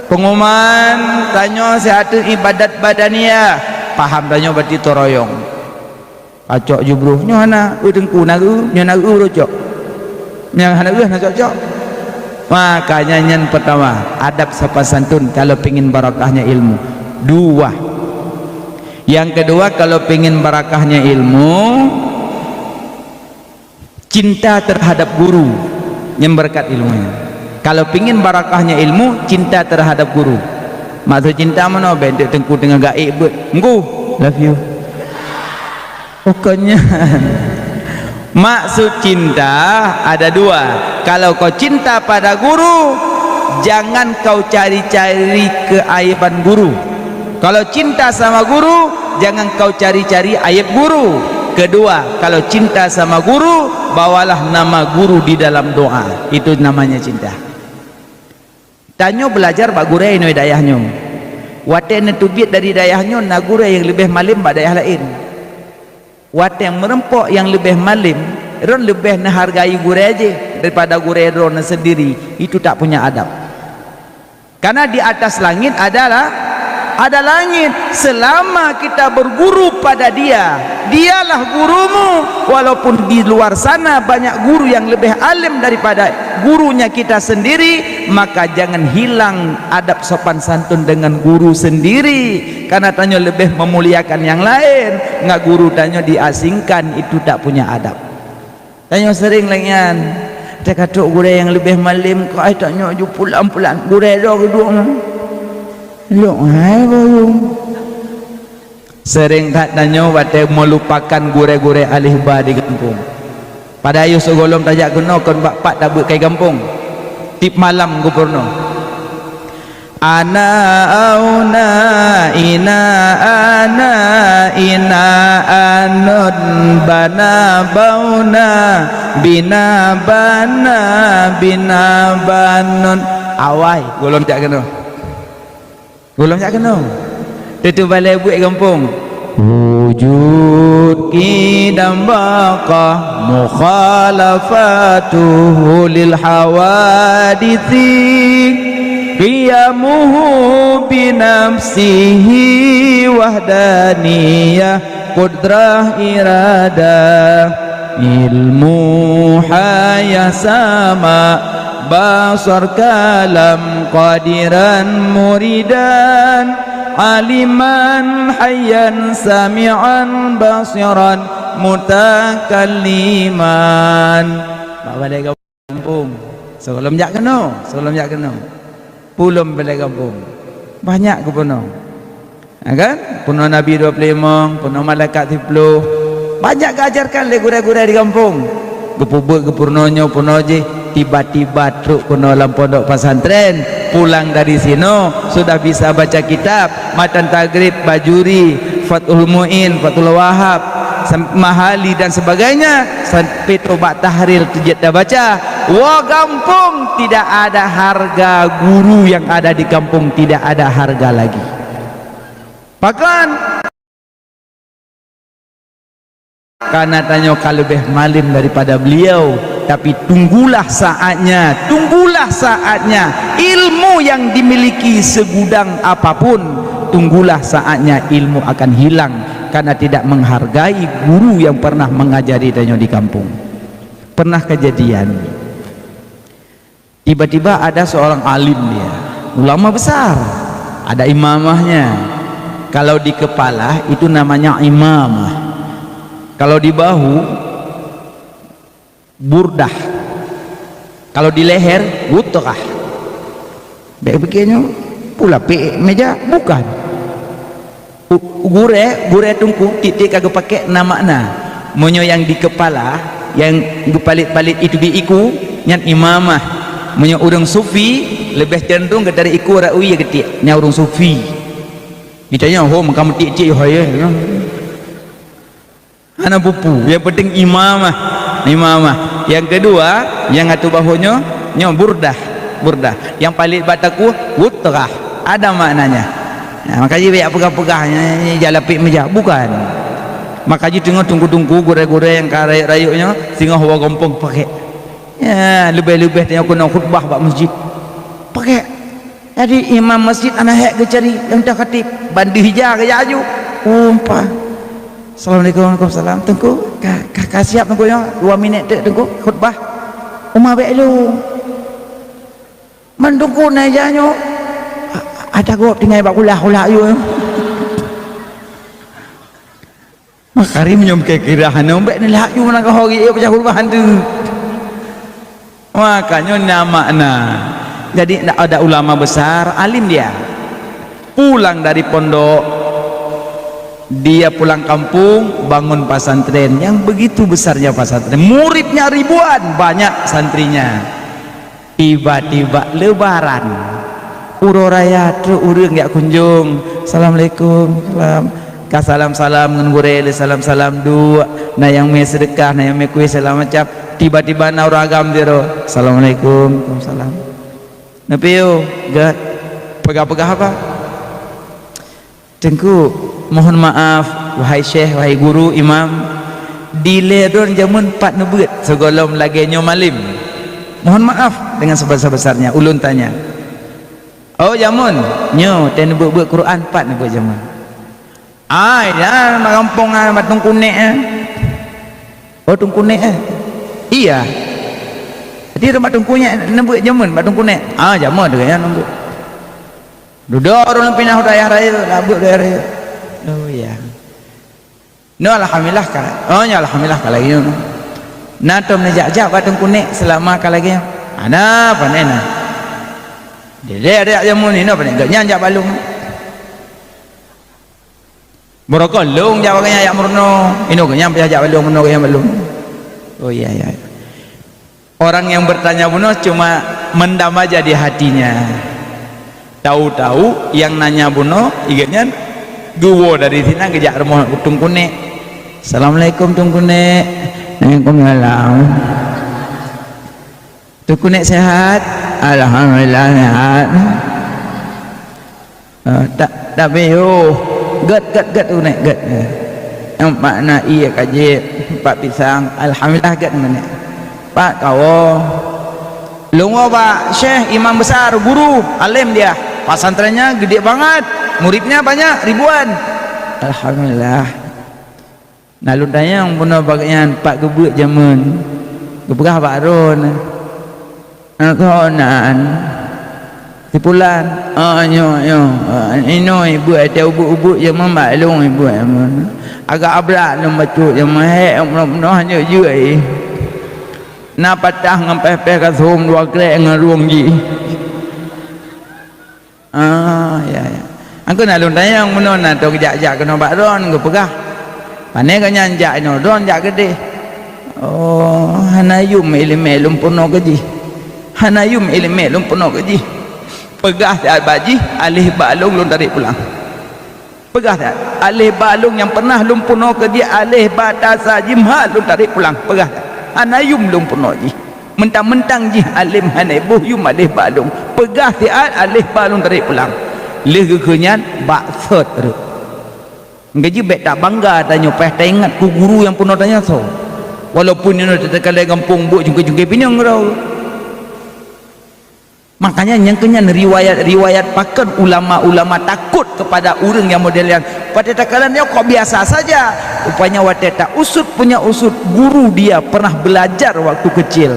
Pengumuman tanya sehat ibadat badania, paham tanya berarti toroyong. Acok jubruh nyohana tengku nagu nyonagu rocok, yang hana nak cocok. Makanya yang pertama adab sopan santun kalau pengin barakahnya ilmu. 2. Yang kedua kalau pengin barakahnya ilmu, cinta terhadap guru yang berkat ilmunya. Kalau pengin barakahnya ilmu, cinta terhadap guru. Maksud cinta mana? Bentuk tengku dengan gaib buat engku love you, pokoknya. Maksud cinta ada 2. Kalau kau cinta pada guru, jangan kau cari-cari keaiban guru. Kalau cinta sama guru, jangan kau cari-cari aib guru. Kedua, kalau cinta sama guru, bawalah nama guru di dalam doa. Itu namanya cinta. Tanyo belajar bak guru ino dayahnya. Wate netubit dari dayahnya na guru yang lebih malim bak dayah lain. Wat yang merempok yang lebih malim, ron lebih menghargai gure aja daripada gure ron sendiri, itu tak punya adab. Karena di atas langit ada langit. Selama kita berguru pada dia, dialah gurumu. Walaupun di luar sana banyak guru yang lebih alim daripada gurunya kita sendiri, maka jangan hilang adab sopan santun dengan guru sendiri. Karena tanya lebih memuliakan yang lain, nggak guru tanya diasingkan, itu tak punya adab. Tanya sering lengan, dia kata guru yang lebih malim, kau tanya ju pulang-pulang guru dah kedua. Lo hai baru sering tak tanya wate melupakan gure-gure alih ba di kampung. Pada ayu segolom tajak kena kon bapak tak buat kai kampung. Tip malam gubernur. Ana auna ina anun bana bauna bina banun awai golong tak kena. Golong tak kena. Itu balai buat kampung. Wujud kidam baqah mukhalafatuhu lil hawadithi qiyamuhu binafsihi wahdaniyah qudrah iradah ilmu hayah sama basar kalam qadiran muridan aliman hayyan sami'an basiran mutakalliman. Pak balai kampung sebelum jak kena pulum balai kampung banyak ke penuh kan penuh Nabi 25 penuh malaikat 10 banyak keajarkan le gura-gura di kampung gepubuk gepurnonya penuh je tiba-tiba truk penuh dalam pondok pesantren pulang dari sini sudah bisa baca kitab matan tagrib bajuri fathul muin fathul wahab mahali dan sebagainya sampai tobat tahril tujat dah baca. Wah kampung tidak ada harga guru yang ada di kampung tidak ada harga lagi. Bahkan karena tanya kalau lebih malim daripada beliau, tapi tunggulah saatnya ilmu yang dimiliki segudang apapun, tunggulah saatnya ilmu akan hilang karena tidak menghargai guru yang pernah mengajari tanya di kampung. Pernah kejadian tiba-tiba ada seorang alim, dia ulama besar, ada imamahnya. Kalau di kepala itu namanya imamah, kalau di bahu burdah, kalau di leher wutrah. Begini pula meja bukan gure tungku titik kagak pakai nama na monyo yang di kepala yang palit-palit itu biiku nyan imamah. Monyo urang sufi lebih cenderung ke dari iku rawi ketik nya urang sufi ditanya kamu titik hoye anak pupu. Yang penting imamah. Yang kedua yang atu bahunya nya burdah. Yang palit bataku wutrah, ada maknanya. Nah, makanya banyak pegah-pegahnya jalapik meja bukan. Makanya tunggu gure-gure yang karayuk-rayuknya singa hawa gompong pakai. Ya, lebih-lebih tanya kena khutbah bak masjid. Pakai. Jadi imam masjid anak hek ke cari yang dah khatib bandi hijau ke jaju. Umpah. Assalamualaikum warahmatullahi wabarakatuh. Tengku, kakak siap tengku ya 2 minit dek tengku khutbah. Umar baik lu. Mendungku najanyo. Ada gua tinggal bak ulah you. Makari menyom kekirahan ombek ni lah you nak hari eu pecah khutbah tu. Makanya nama. Jadi ada ulama besar, alim dia. Pulang dari pondok, dia pulang kampung, bangun pesantren yang begitu besarnya pesantren. Muridnya ribuan, banyak santrinya. Tiba-tiba lebaran. Uro raya tu urang yak kunjung. Assalamualaikum. Salam ngan gurele salam dua. Na yang me sedekah, na yang me kuih salam macam. Tiba-tiba na uragam diro. Assalamualaikum. Waalaikumsalam. Napiyo, gak pegah-pegah apa? Tengku, mohon maaf wahai syekh, wahai guru, imam. Diledon jamun 4 nebut segolom lagi nyomalim. Mohon maaf dengan sebesar-besarnya. Ulun tanya, oh jamun nyo ten nebut Quran 4 nebut jamun. Ai dah makampung matung kunek oh tung kunek iya. Jadi rumah tungkunya nebut jamun matung kunek jamun tu ya nebut. Duduk orang pindah daya raya labut daya raya. Oh ya. No alhamdulillah kan. Oh ya alhamdulillah kalau gitu. Na tom na jak batung kunek selama kalagi. Ana panena. Dia jamun ni no panen gaknya jak balung. Borokol long jak baganya yak murno. Ino gaknya jak balung murno gaknya balung. Oh iya. Orang yang bertanya bunuh cuma mendam aja di hatinya. Tahu-tahu yang nanya bunuh iganya guwo dari sini ngejak rumah tung kunek. Assalamualaikum tung kunek. Waalaikumsalam. Tung kunek sehat? Alhamdulillah sehat. Tak beyo. Gad tu naik gad. Yang makna iya kaji Pak Pisang alhamdulillah gad mana. Pak kau lungo Pak Syekh imam besar guru alim dia. Pesantrennya gede banget, muridnya banyak ribuan. Alhamdulillah. Nah luntanya yang punya bagian Pak gebuk zaman gebukah Pak Ron konan tipulan nyo ino ibu ada ubuk-ubuk yang maklum ibu agak ablak lom bacu yang mahek noh nyo juai na patah ngampeh-peh ka thum dua krek ngaruang ji ya angko na luntanya yang punya na to jak-jak kena Pak Ron ge pegah pane ka nyanjak no don jak gede hanayum ilme lumpuno gaji hanayum ilme lumpuno gaji pegah tak baji alih balung lun tarik pulang pegah tak alih balung yang pernah lumpuno gaji alih batasa jimha lun tarik pulang pegah tak hanayum lumpuno ji mentang-mentang ji alim hanai buhyum alih balung pegah tak alih balung tarik pulang leh kekenyan baksot terus gaji baik tak bangga tanya peh tak ingat ku guru yang pernah tanya so walaupun ini terkala kampung buk jungkir-jungkir pinang rau makanya yang kenyan riwayat pakan ulama-ulama takut kepada orang yang model yang pada takalan dia kok biasa saja rupanya waktu tak usut punya usut guru dia pernah belajar waktu kecil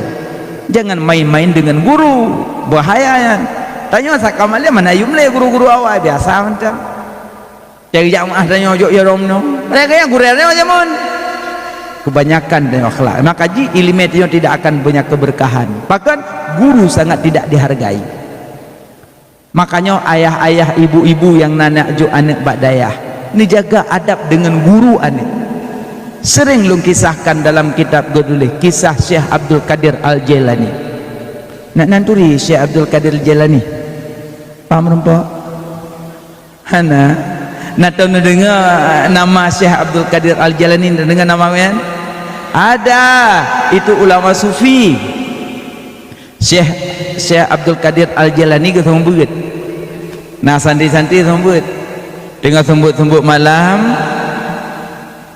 jangan main-main dengan guru bahaya ya tanya sakamalnya mana yumle guru-guru awal biasa macam cari jamaah tanya ojok ya romno mereka yang gurernya macam mon kebanyakan dan akhlak maka ji ilmu itu tidak akan banyak keberkahan bahkan guru sangat tidak dihargai makanya ayah-ayah ibu-ibu yang nanak jo anak bakdayah ini jaga adab dengan guru anak sering lu kisahkan dalam kitab godulih kisah Syekh Abdul Qadir Al-Jailani nak nanturi Syekh Abdul Qadir Al-Jailani paham rumpok hana nak tahu dengar nama Syekh Abdul Qadir Al-Jailani dengar nama kan ada itu ulama sufi Syekh Abdul Qadir Al-Jailani ke sambut nah santai-santai sambut dengan sambut-sambut malam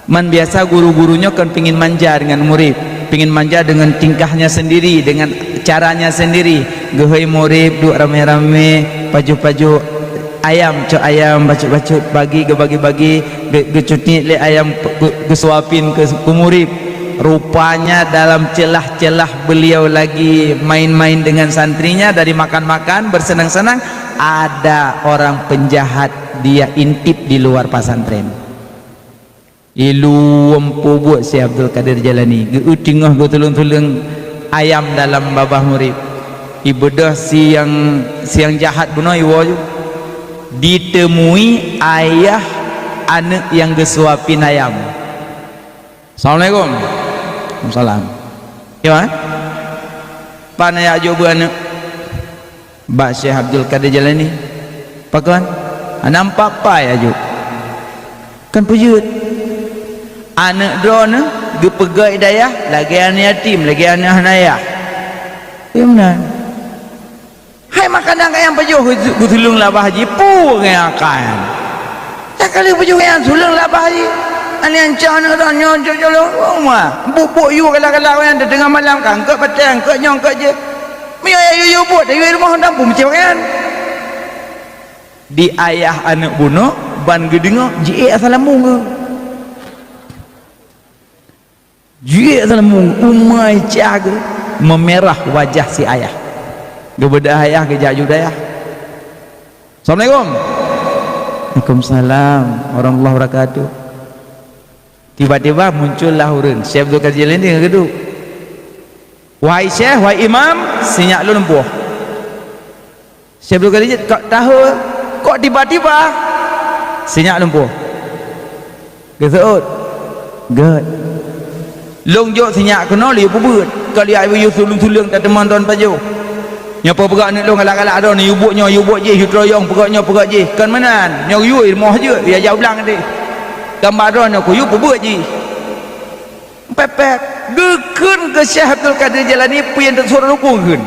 man biasa guru-gurunya kan pingin manja dengan murid pingin manja dengan tingkahnya sendiri dengan caranya sendiri gehoi murid duk rame-rame paju-paju ayam cok ayam bacut-bacut bagi gecutni le ayam kesuapin ke murid rupanya dalam celah-celah beliau lagi main-main dengan santrinya dari makan-makan bersenang-senang ada orang penjahat dia intip di luar pesantren ilu empu buat si Abdul Qadir Jailani geutengah gotulung-tulung ayam dalam babah murid ibadah siang jahat bunoi wo ditemui ayah anak yang gesuapin ayam. Assalamualaikum. Waalaikumsalam. Ya, panaya ajo anak Mbak Syekh Abdul Qadir Jailani. Pakuan, nampak apa ya ajo? Kan pujut. Anak drone ge pegai dayah, lagi anak yatim, lagi anak hanayah. Ya benar. Hai makanan kaya yang pajuh gutulung lah bahaji pu kaya akan tak kali pajuh kaya sulung lah bahaji ani ancang nak tanya jolong rumah bubuk you kalau yang tengah malam kan ke petang ke nyong ke je mi ayu buat dari rumah dah pun macam kan di ayah anak bunuh ban gedingo ji assalamu ke ji assalamu umai caga memerah wajah si ayah kepada ayah kejak judayah. Assalamualaikum. Waalaikumsalam warahmatullahi wabarakatuh. Tiba-tiba muncullah orang Syekh Abdul Qadir Jailani dengan geduk. Wahai Syekh, wahai Imam, sinyak lu lempuh. Syekh Abdul Qadir kau tahu kok tiba-tiba sinyak lempuh. Geseut. Ged. Long jok sinyak kena li bubut. Kali ayu sulung-sulung tak teman tuan paju. Nyapa pegak ni long galak-galak ada ni yubuknya yubuk je hitroyong pegaknya pegak je kan manan nyau yu ilmuh je biar jauh belang tadi gambar ada aku yu pebuk je pepek gekun ke Syekh Abdul Qadir Jailani pian tak suara rukun kun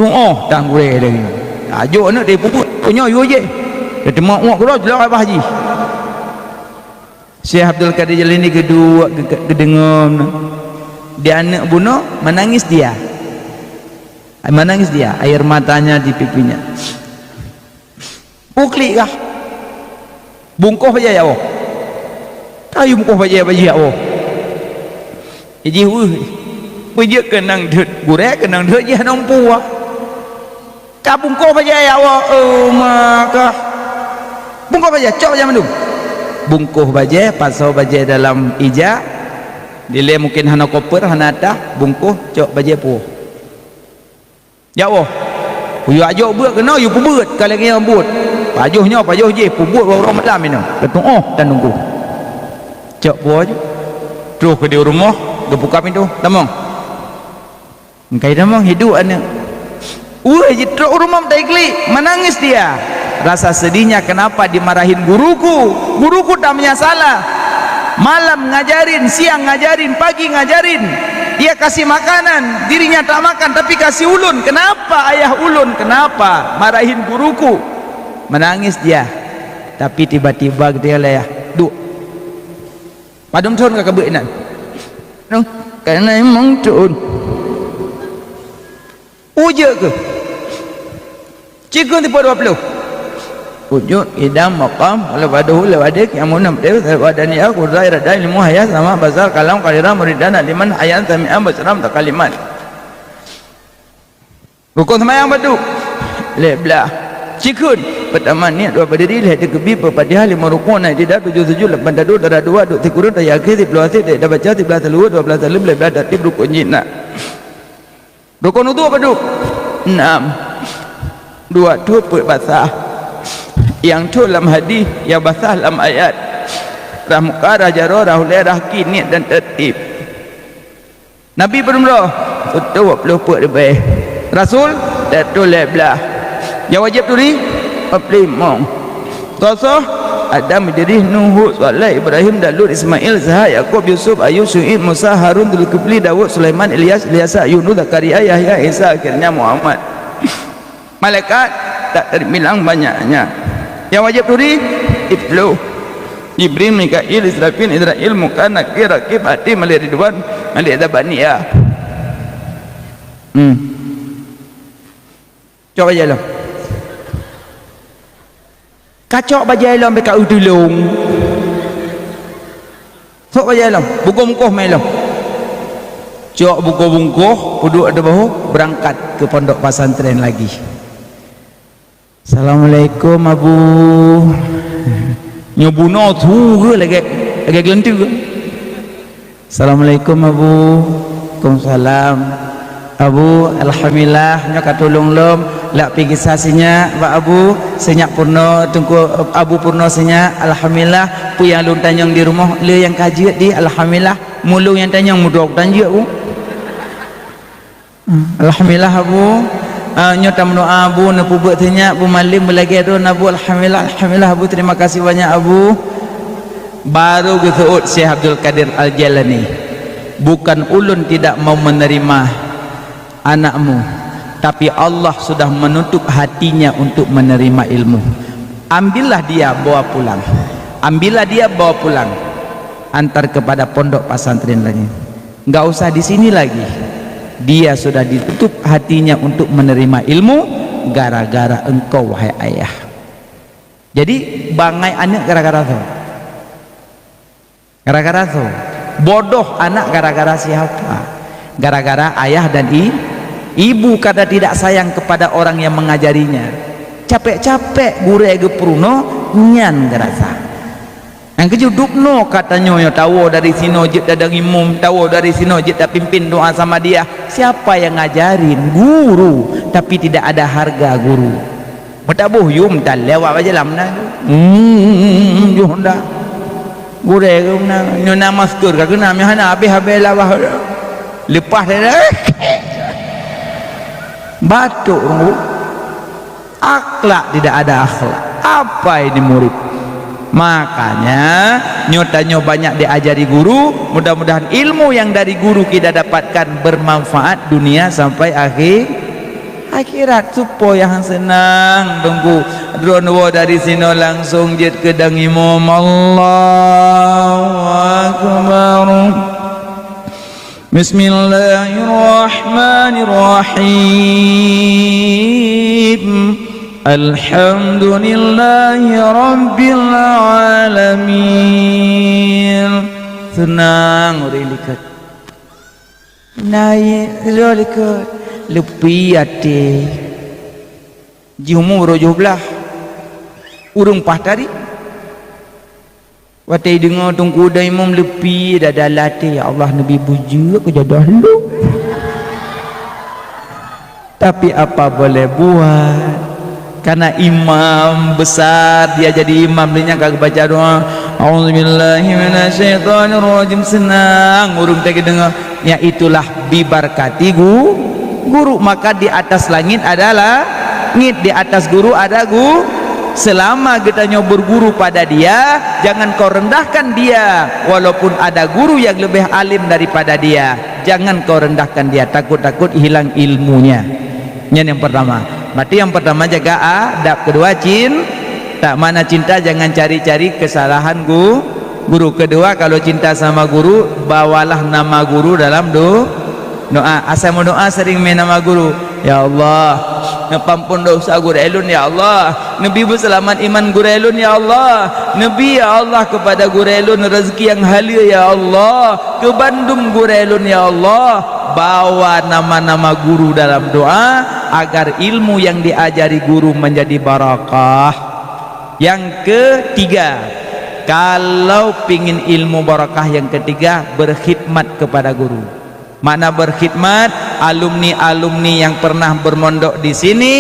oh tang gure dia ajo nak dia pebuk punya yu je dia temak uak kau jelah apa haji Syekh Abdul Qadir Jalani kedua kedengar dia anak bunuh, menangis dia, air matanya di pipinya. Ukli kah bungkuh aja ya Allah, tahu bungkuh aja ya Allah. Jadi bây kenang thịt gure kenang thịt ya nong pua ka bungkuh aja ya Allah. Maka bungkuh aja cok aja mendung bungkuh baje pasau baje dalam ija dile mungkin hana koper hana dah bungkuh cok baje pu ya Allah yu ajo beut kena yu pu beut kalau ngi beut pajuhnya pajuh je pu beut orang malam ini ketung dan nunggu cok pu aja terus ke di rumah dia buka pintu tamong engkai tamong hidup anak jitro rumah taikli menangis dia. Rasa sedihnya kenapa dimarahin guruku tak punya salah, malam ngajarin, siang ngajarin, pagi ngajarin, dia kasih makanan, dirinya tak makan tapi kasih ulun. Kenapa ayah ulun, kenapa marahin guruku? Menangis dia, tapi tiba-tiba dia lah ya duk padum thon ka kabeunan karena emang thon uje ke cikun tipe 20 wujud idam maqam wala baduhu la wadik yang munam dew wadani aku zaira dai limu haya sama bazar kalam qalira muridana liman hayan sami'an basram takaliman rukun semayang batu leblah cikun pertama ni dua berdiri lihat kebi berpadiah 5 rukun naik tidak 7 7 8 dadu darah 2 duk tikurun dah yakin 10 asyik dah baca 13 telur 12 telur belah tertib rukun jina rukun itu apa tu 6 2 tu basah yang tu dalam hadis yang basah dalam ayat rahmuka jarah hulerah kini dan tertib Nabi berumrah itu 20 put lebih Rasul datu leblah yang wajib tu ni 45 Qasah Adam Idris Nuh Saleh Ibrahim Daud Ismail Zahar Yaqub Yusuf Ayub Syuaib Musa Harun Dzulkifli Dawud Sulaiman Ilyas Ilyasa Yunus Zakaria Yahya Isa akhirnya Muhammad. Malaikat tak terbilang banyaknya. Yang wajib turi Ibnu Jibril Mikail Israfil Israil Mukan Nakir Rakib Ati Malik Ridwan Malik Zabaniyah. Coba jalan kacok bajailom beka udulung sok bajailom buku-buku melom cok buku-buku duduk ada bahu berangkat ke pondok pesantren lagi. Assalamualaikum Abu nyobuno tu ke lagi gelentu ke Assalamualaikum Abu Waalaikumsalam Abu alhamdulillah nya katulung lom lak pergi sasinya Pak Abu senyak purno tungku Abu purno senyak alhamdulillah pu yang lun tanyang di rumah le yang kaji di alhamdulillah mulung yang tanyang mudok tanjuk Bu alhamdulillah Abu nyo tamno Abu na pubuk senyak Bu malim belagi adon Abu alhamdulillah Abu terima kasih banyak Abu. Baru gesuut Syekh Abdul Qadir Al-Jalani bukan ulun tidak mau menerima anakmu tapi Allah sudah menutup hatinya untuk menerima ilmu. Ambillah dia bawa pulang, ambillah dia bawa pulang, antar kepada pondok pesantren lagi, enggak usah di sini lagi. Dia sudah ditutup hatinya untuk menerima ilmu gara-gara engkau wahai ayah. Jadi bangai anak gara-gara tu, gara-gara tu bodoh anak gara-gara siapa? Gara-gara ayah dan ibu karena tidak sayang kepada orang yang mengajarinya. Capek-capek gure gepruno nyan gerasa. Yang kejuduk no katanya yo tahu dari sino jit dadang imum, tahu dari sino jit pimpin doa sama dia. Siapa yang ngajarin? Guru, tapi tidak ada harga guru. Matabuh yum tan lewat aja lamna. Yo nda. Gure guna nyona maskur ka guna mi hana habis-habis lawah. Lepas dia batuk akhlak tidak ada akhlak. Apa ini murid? Makanya nyotanya banyak diajari guru, mudah-mudahan ilmu yang dari guru kita dapatkan bermanfaat dunia sampai akhirat supaya yang senang tunggu Dronwo dari sini langsung jet ke dang imam. Allahu akbar. Bismillahirrahmanirrahim. Alhamdulillahi rabbil alamin. Senang orang likat naik likat lepi ate jumur jublah urung pahtari watai dengar tungku dah imam lepi dah dalate ya Allah nabi bujuk ke jadah lu tapi apa boleh buat karena imam besar dia jadi imam dia kagak baca doa auzubillahi minasyaitonirrajim senang urung tadi dengar ya itulah bibarkati guru maka di atas langit adalah langit di atas guru ada selama kita nyobor guru pada dia jangan kau rendahkan dia walaupun ada guru yang lebih alim daripada dia jangan kau rendahkan dia takut-takut hilang ilmunya. Yang pertama berarti yang pertama jaga adab, kedua tak mana cinta jangan cari-cari kesalahan guru. Kedua kalau cinta sama guru bawalah nama guru dalam doa. Asal mau doa sering main nama guru. Ya Allah ngapampun dosa guru elun ya Allah, Nabi berselamat iman guru elun ya Allah, Nabi ya Allah kepada guru elun rezeki yang halia ya Allah, ke Bandung guru elun ya Allah. Bawa nama-nama guru dalam doa agar ilmu yang diajari guru menjadi barakah. Yang ketiga, kalau pingin ilmu barakah yang ketiga berkhidmat kepada guru. Mana berkhidmat? Alumni-alumni yang pernah bermondok di sini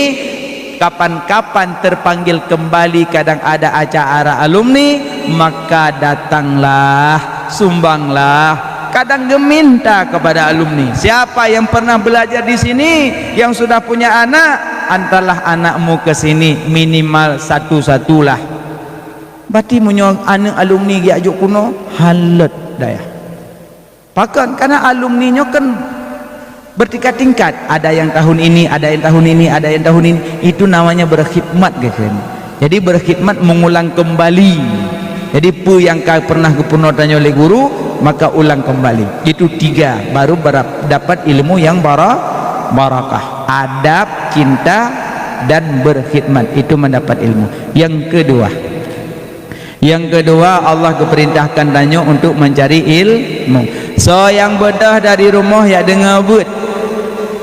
kapan-kapan terpanggil kembali kadang ada acara alumni maka datanglah, sumbanglah. Kadang geminta kepada alumni, siapa yang pernah belajar di sini yang sudah punya anak, antarlah anakmu ke sini minimal satu-satulah. Berarti munyo anak alumni gi ajuk kuno halet daya. Pakan karena alumni nyo kan bertingkat-tingkat, ada yang tahun ini, ada yang tahun ini, ada yang tahun ini. Itu namanya berkhidmat guys. Jadi berkhidmat mengulang kembali. Jadi pu yang pernah pernah tanya oleh guru maka ulang kembali. Itu tiga baru dapat ilmu yang barakah. Adab, cinta dan berkhidmat itu mendapat ilmu. Yang kedua Allah keperintahkan tanya untuk mencari ilmu. So yang bedah dari rumah ya dengar but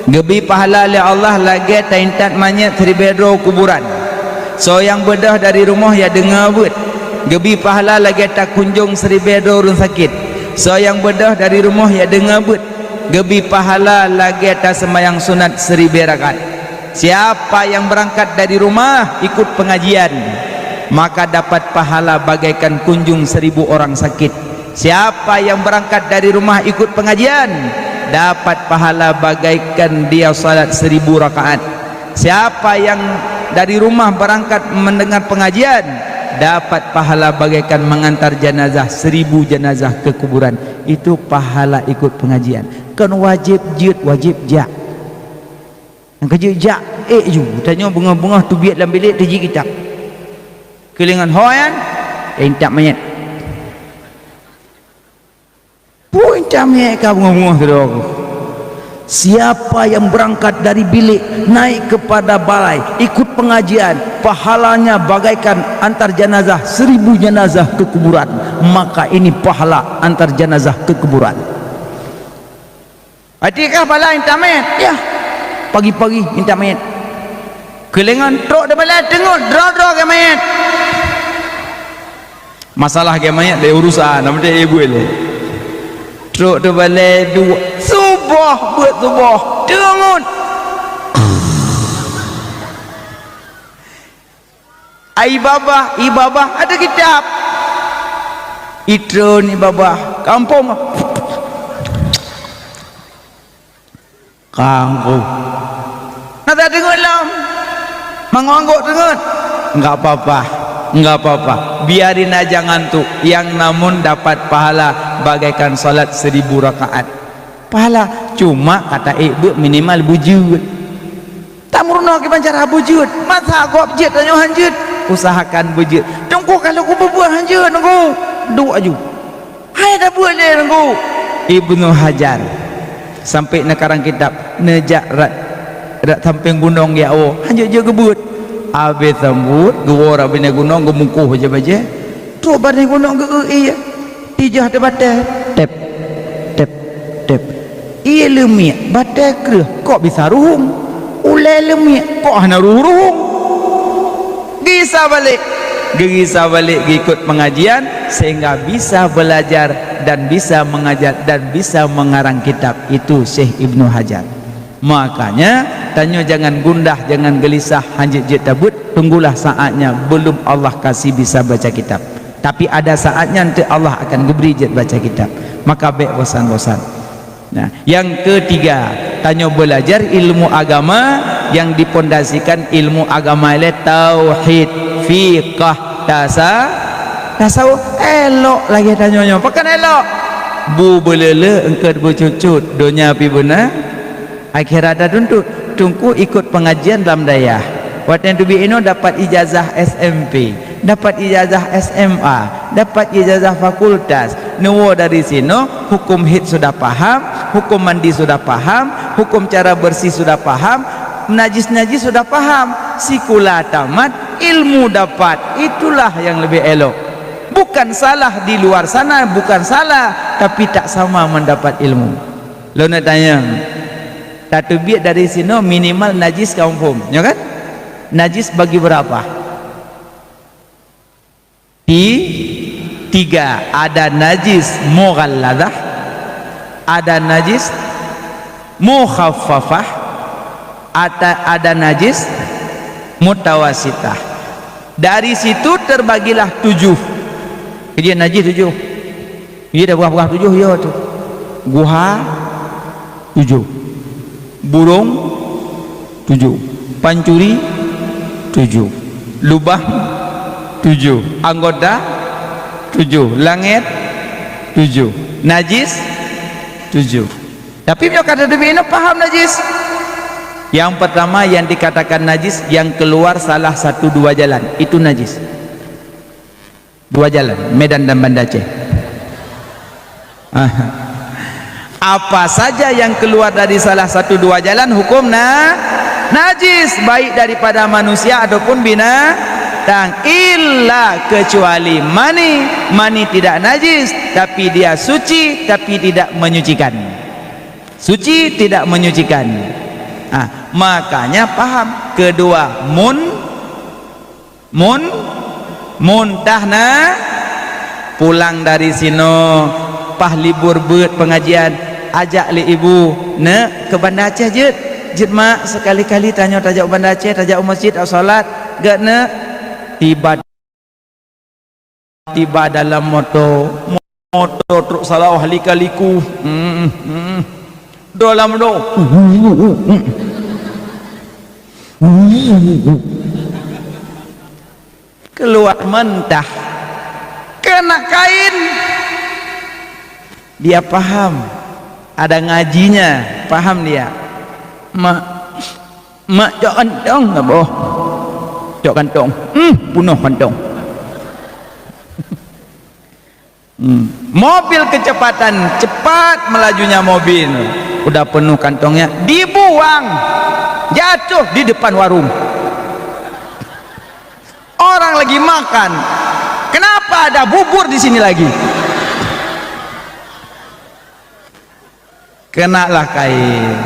gebi pahala oleh Allah lagi taintat manyet ribedro kuburan. So yang bedah dari rumah ya dengar but gebi pahala lagi tak kunjung seribedo orang sakit. So yang bedah dari rumah ya dengar but gebi pahala lagi tak sembahyang sunat 1000 rakaat. Siapa yang berangkat dari rumah ikut pengajian maka dapat pahala bagaikan kunjung 1000 orang sakit. Siapa yang berangkat dari rumah ikut pengajian dapat pahala bagaikan dia salat 1000 rakaat. Siapa yang dari rumah berangkat mendengar pengajian dapat pahala bagaikan mengantar jenazah 1000 jenazah ke kuburan. Itu pahala ikut pengajian. Kan wajib jid wajib jak. Yang kerja jak ju tanya bunga-bunga tu biar dalam bilik terji kita. Kelingan hoyan tak mayat. Pun tak mayat ka bunga-bunga tu. Siapa yang berangkat dari bilik naik kepada balai ikut pengajian pahalanya bagaikan antar jenazah 1000 jenazah ke kuburan. Maka ini pahala antar jenazah ke kuburan. Adikah balai minta mayat? Ya, pagi-pagi minta mayat. Kelengan truk dah balai tengok draw-draw ke mayat. Masalah ke mayat dia urusan nama dia ibu ele. Truk dah balai dua subuh buat subuh tengok. Ibabah ada kitab. Itu ni babah kampung. Kampung. Nak tengok lam. Mengangguk tengok. Enggak apa-apa. Biarin aja ngantuk. Yang namun dapat pahala bagaikan salat 1000 rakaat. Pahala cuma kata ibu minimal bujur. tamurno ke bancara bujud masa aku abjid tanya hanjud usahakan bujud tunggu kalau aku berbuat hanjud nunggu dua aju hai dah buat dia nunggu Ibnu Hajar sampai nakarang kitab nejak rat samping gunung ya oh hanjud je gebut habis sambut gua orang bina gunung gemungkuh je baje tu badai gunung ge iya tijah de batai tep tep tep iya lemik batai kereh kok bisa ruhung ulai lemik kok hana ruhung bisa balik ikut pengajian sehingga bisa belajar dan bisa mengajar dan bisa mengarang kitab. Itu Syekh Ibnu Hajar. Makanya tanya jangan gundah, jangan gelisah, hanjit tabut, tunggulah saatnya, belum Allah kasih bisa baca kitab, tapi ada saatnya nanti Allah akan beri jet baca kitab, maka baik bosan-bosan. Nah, yang ketiga, tanya belajar ilmu agama yang dipondasikan ilmu agama ile tauhid, fiqh, tasawuf. Elok lagi tanya pakan elok. Bu belele engkau bercucut dunia pi benar akhirat dah tuntut. Tunggu ikut pengajian dalam daya. Waktu yang tubi ino dapat ijazah SMP, dapat ijazah SMA, dapat ijazah fakultas. Nuwo dari sini hukum hid sudah paham, hukum mandi sudah paham, hukum cara bersih sudah paham, najis-najis sudah paham, sikula tamat, ilmu dapat. Itulah yang lebih elok. Bukan salah di luar sana, bukan salah, tapi tak sama mendapat ilmu. Lo nak tanya, tatubik dari sini minimal najis kaum ya kan? Najis bagi berapa? Tiga. Ada najis mughalladah, ada najis mukhaffafah, ada najis mutawasitah. Dari situ terbagilah 7. Dia najis 7. Dia dah buah-buah 7 ya tu. Guha 7. Burung 7. Pancuri 7. Lubang 7. Anggota 7. Langit 7. Najis 7. Tapi punya kata demi ini paham najis. Yang pertama yang dikatakan najis yang keluar salah satu dua jalan, itu najis. Dua jalan, Medan dan Banda Aceh. Apa saja yang keluar dari salah satu dua jalan hukum najis, baik daripada manusia ataupun binatang, illa kecuali mani tidak najis tapi dia suci, tapi tidak menyucikan. Suci tidak menyucikan. Makanya paham. Kedua, muntahna pulang dari sino pah libur beut pengajian, ajak li ibu ne ke Banda Aceh jet mak sekali-kali tanya tajak Banda Aceh, tajak masjid atau salat gak ne. Tiba dalam motor truk salah kaliku dalam do keluar mentah kena kain. Dia paham, ada ngajinya, paham dia. Mak cok kantong nggak boh, cok kantong, punuh kantong. Mobil kecepatan, cepat melajunya mobil, udah penuh kantongnya, dibuang, jatuh di depan warung. Orang lagi makan, kenapa ada bubur di sini lagi? Kenalah kain.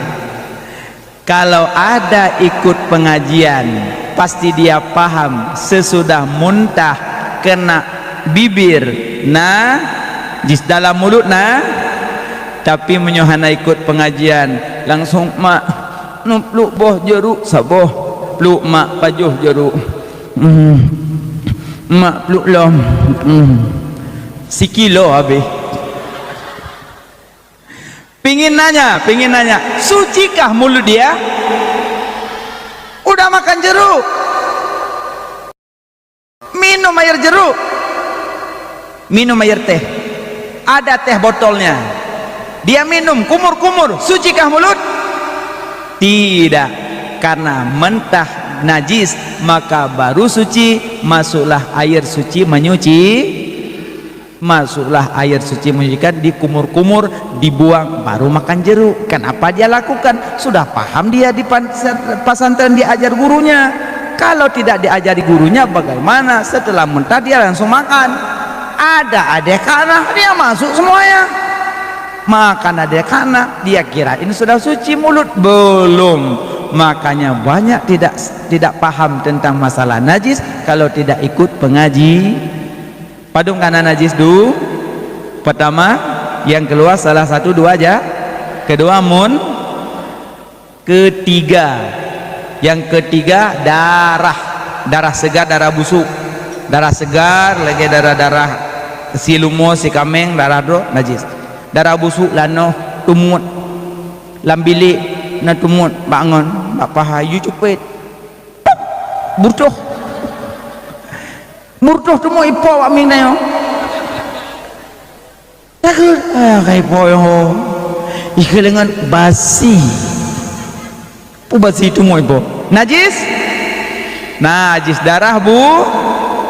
Kalau ada ikut pengajian, pasti dia paham sesudah muntah kena bibir jis dalam mulut tapi menyohana ikut pengajian langsung mak peluk boh jeruk saboh peluk mak pajuh jeruk mak peluk lom sikilo habis. Pingin nanya, sucikah mulut dia? Udah makan jeruk, minum air jeruk, minum air teh, ada teh botolnya, dia minum kumur-kumur, sucikah mulut? Tidak. karena mentah najis maka baru suci, masuklah air suci menyuci, masuklah air suci menyucikan, dikumur-kumur, dibuang, baru makan jeruk. Kenapa dia lakukan? Sudah paham dia di pesantren diajar gurunya. Kalau tidak diajari gurunya bagaimana? Setelah mentah dia langsung makan. Ada adik anak dia masuk semuanya, makan adik anak, dia kira ini sudah suci mulut, belum. Makanya banyak tidak paham tentang masalah najis kalau tidak ikut pengaji. Padung karena najis dulu. Pertama yang keluar salah satu dua aja, kedua mun, yang ketiga darah segar, darah busuk, darah segar lagi darah si lumo, si kameng, darah do najis, darah busuk lano tumut lambili na tumut bangun bapa hayu cupet burtuh tumu ipo wak ming nayo takut kai po yo ikelengan basi basi tumu ipo najis darah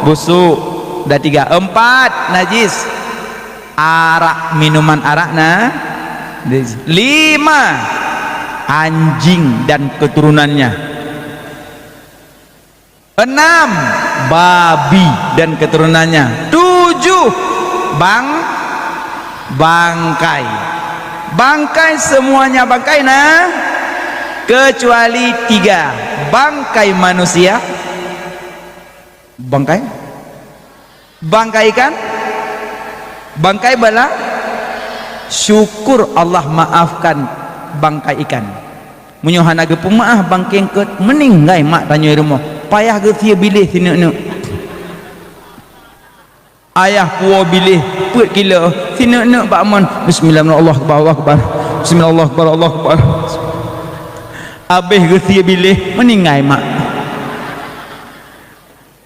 busuk dah 3. 4 najis arak, minuman arak 5 anjing dan keturunannya, 6 babi dan keturunannya, 7 bangkai semuanya bangkai kecuali 3 bangkai manusia, bangkai ikan, bangkai bala. Syukur Allah maafkan bangkai ikan. Munyohana gepung maaf bangkai ke meninggai mak tanya rumah payah ke dia bilih sini ayah puo bilih put kilo sini Pak Mon bismillahirrahmanirrahim bismillahirrahmanirrahim Allah akbar abih ke dia bilih meninggai mak.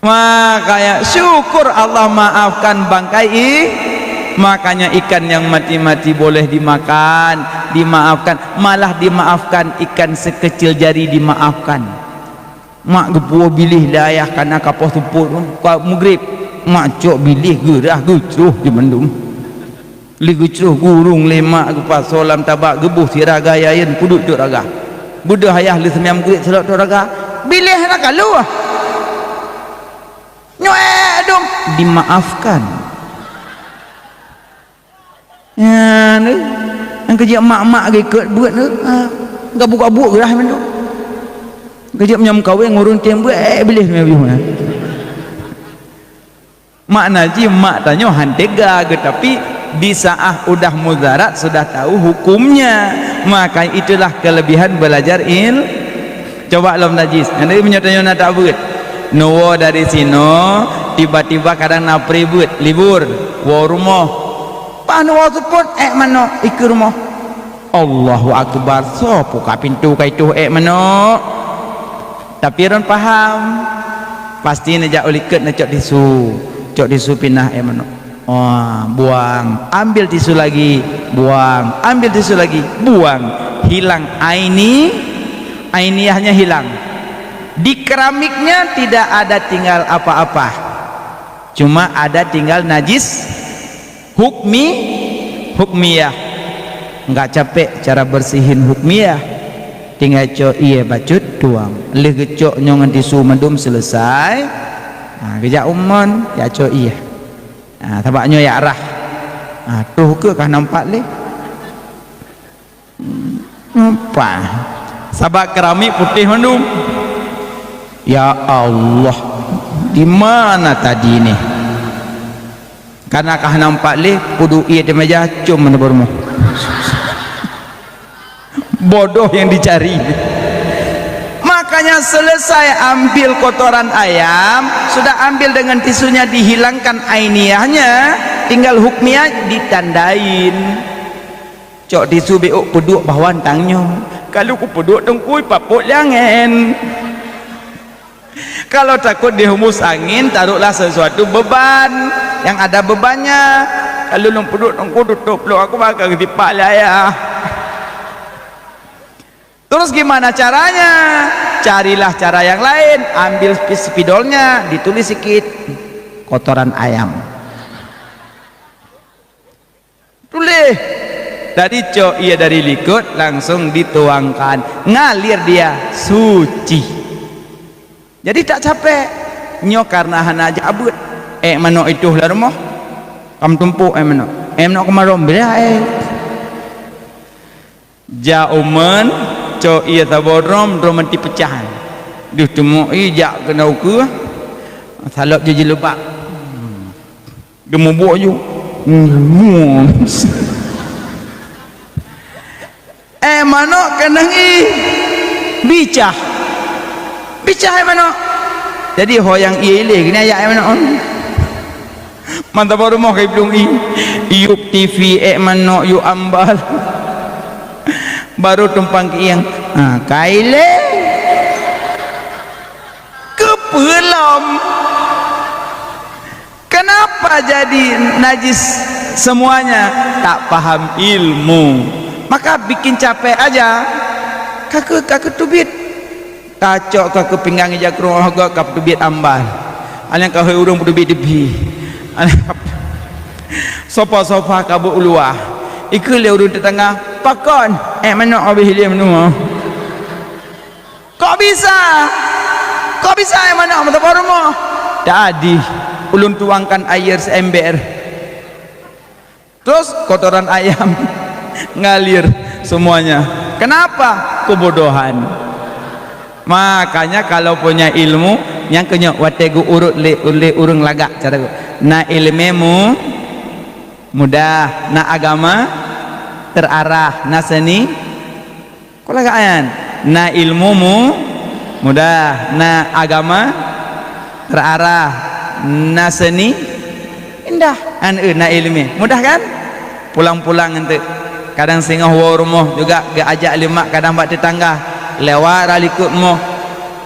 Makanya syukur Allah maafkan bangkai. Makanya ikan yang mati-mati boleh dimaafkan, malah dimaafkan ikan sekecil jari dimaafkan. Mak gepuo bilih dah ayah kana kapoh tuput mugrib mak cok bilih gerah gucruh di mendung li gucruh gurung lemak gepa solam tabak gebuh siraga yayen puduk cok raga budah ayah li semiam gurit selok cok raga bilih raga lu nyuek dong dimaafkan. Ya ni yang kerja mak-mak ikut buat ni enggak buka-buka gerah mendung kerja menyam kawin ngurun tiang buat bilih mebiu mak naji mak tanya hantega ke tapi di saat udah mudarat sudah tahu hukumnya. Maka itulah kelebihan belajar coba lom najis nanti menyatanya nak tak buat nuwo dari sino tiba-tiba kadang napri buat libur wa rumah panu support mano ikut rumah Allahu akbar so buka pintu kai tu mano tapi orang paham pasti nejak uliket necok tisu pindah mano buang ambil tisu lagi buang ambil tisu lagi buang hilang ainiyahnya hilang. Di keramiknya tidak ada tinggal apa-apa, cuma ada tinggal najis hukmiyah. Enggak capek cara bersihin hukmiyah, tinggal cok iya bacut tuang leh gecok nyongan tisu mendum selesai. Kejak umon ya cok iya tabaknya ya arah tuh ke kah nampak leh nampak sabak keramik putih mendum. Ya Allah, di mana tadi ini? Karena kah nampak leh kudu iya di meja cum mana bermu. Bodoh yang dicari. Makanya selesai ambil kotoran ayam, sudah ambil dengan tisunya dihilangkan ainiyahnya, tinggal hukmiyah ditandain. Cok tisu beuk peduk bawan tangnya. Kalau ku peduk tengkui papuk jangan. Kalau takut dihembus angin, taruhlah sesuatu beban yang ada bebannya. Kalau lu peduk tengku tutup lu aku bakal tipak lah ya. Terus gimana caranya? Carilah cara yang lain, ambil spidolnya, ditulis sedikit kotoran ayam, tulis dari cok, iya dari likut, langsung dituangkan, ngalir dia suci. Jadi tak capek nyo karena hana aja abut. Mano itu lah rumah kam tumpuk mano kemarom bila jauman cok iya taborom romanti pecahan duh temu jak kena uku salap je jelebak gemubuk ju mano kena bicah mano. Jadi hoyang ile gini aja mano mantap baru mau kayak belum iup TV mano yu ambal baru tumpang kiang kaile kepelom. Kenapa jadi najis semuanya? Tak paham ilmu, maka bikin capek aja. Kakek tubit kacok kakek pinggang ija keruah kap tubit ambal alyang kau urung tubit debi sofa kabut luah ikut le urun tetangga pakon mana habis dia menua kok bisa mana mata baru mo tadi ulun tuangkan air seember terus kotoran ayam ngalir semuanya. Kenapa? Kebodohan. Makanya kalau punya ilmu yang kenyok wategu urut le urung lagak cara na ilmemu mudah, na agama terarah, na seni kok lagakan, na ilmumu mudah, na agama terarah, na seni indah, na ilmi mudah kan? Pulang-pulang nanti kadang singgah rumah juga gak ajak limak, kadang buat tetangga lewat alikutmu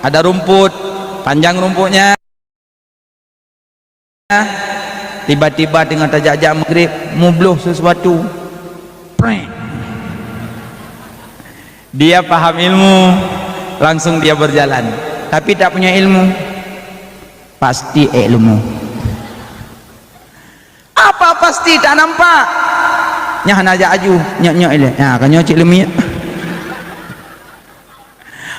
ada rumput panjang rumputnya, tiba-tiba dengan tajak-ajak maghrib mubluh sesuatu, dia paham ilmu langsung dia berjalan, tapi tak punya ilmu pasti ilmu apa pasti tak nampak nyah najak aju nyok ile kan nyok cik lemia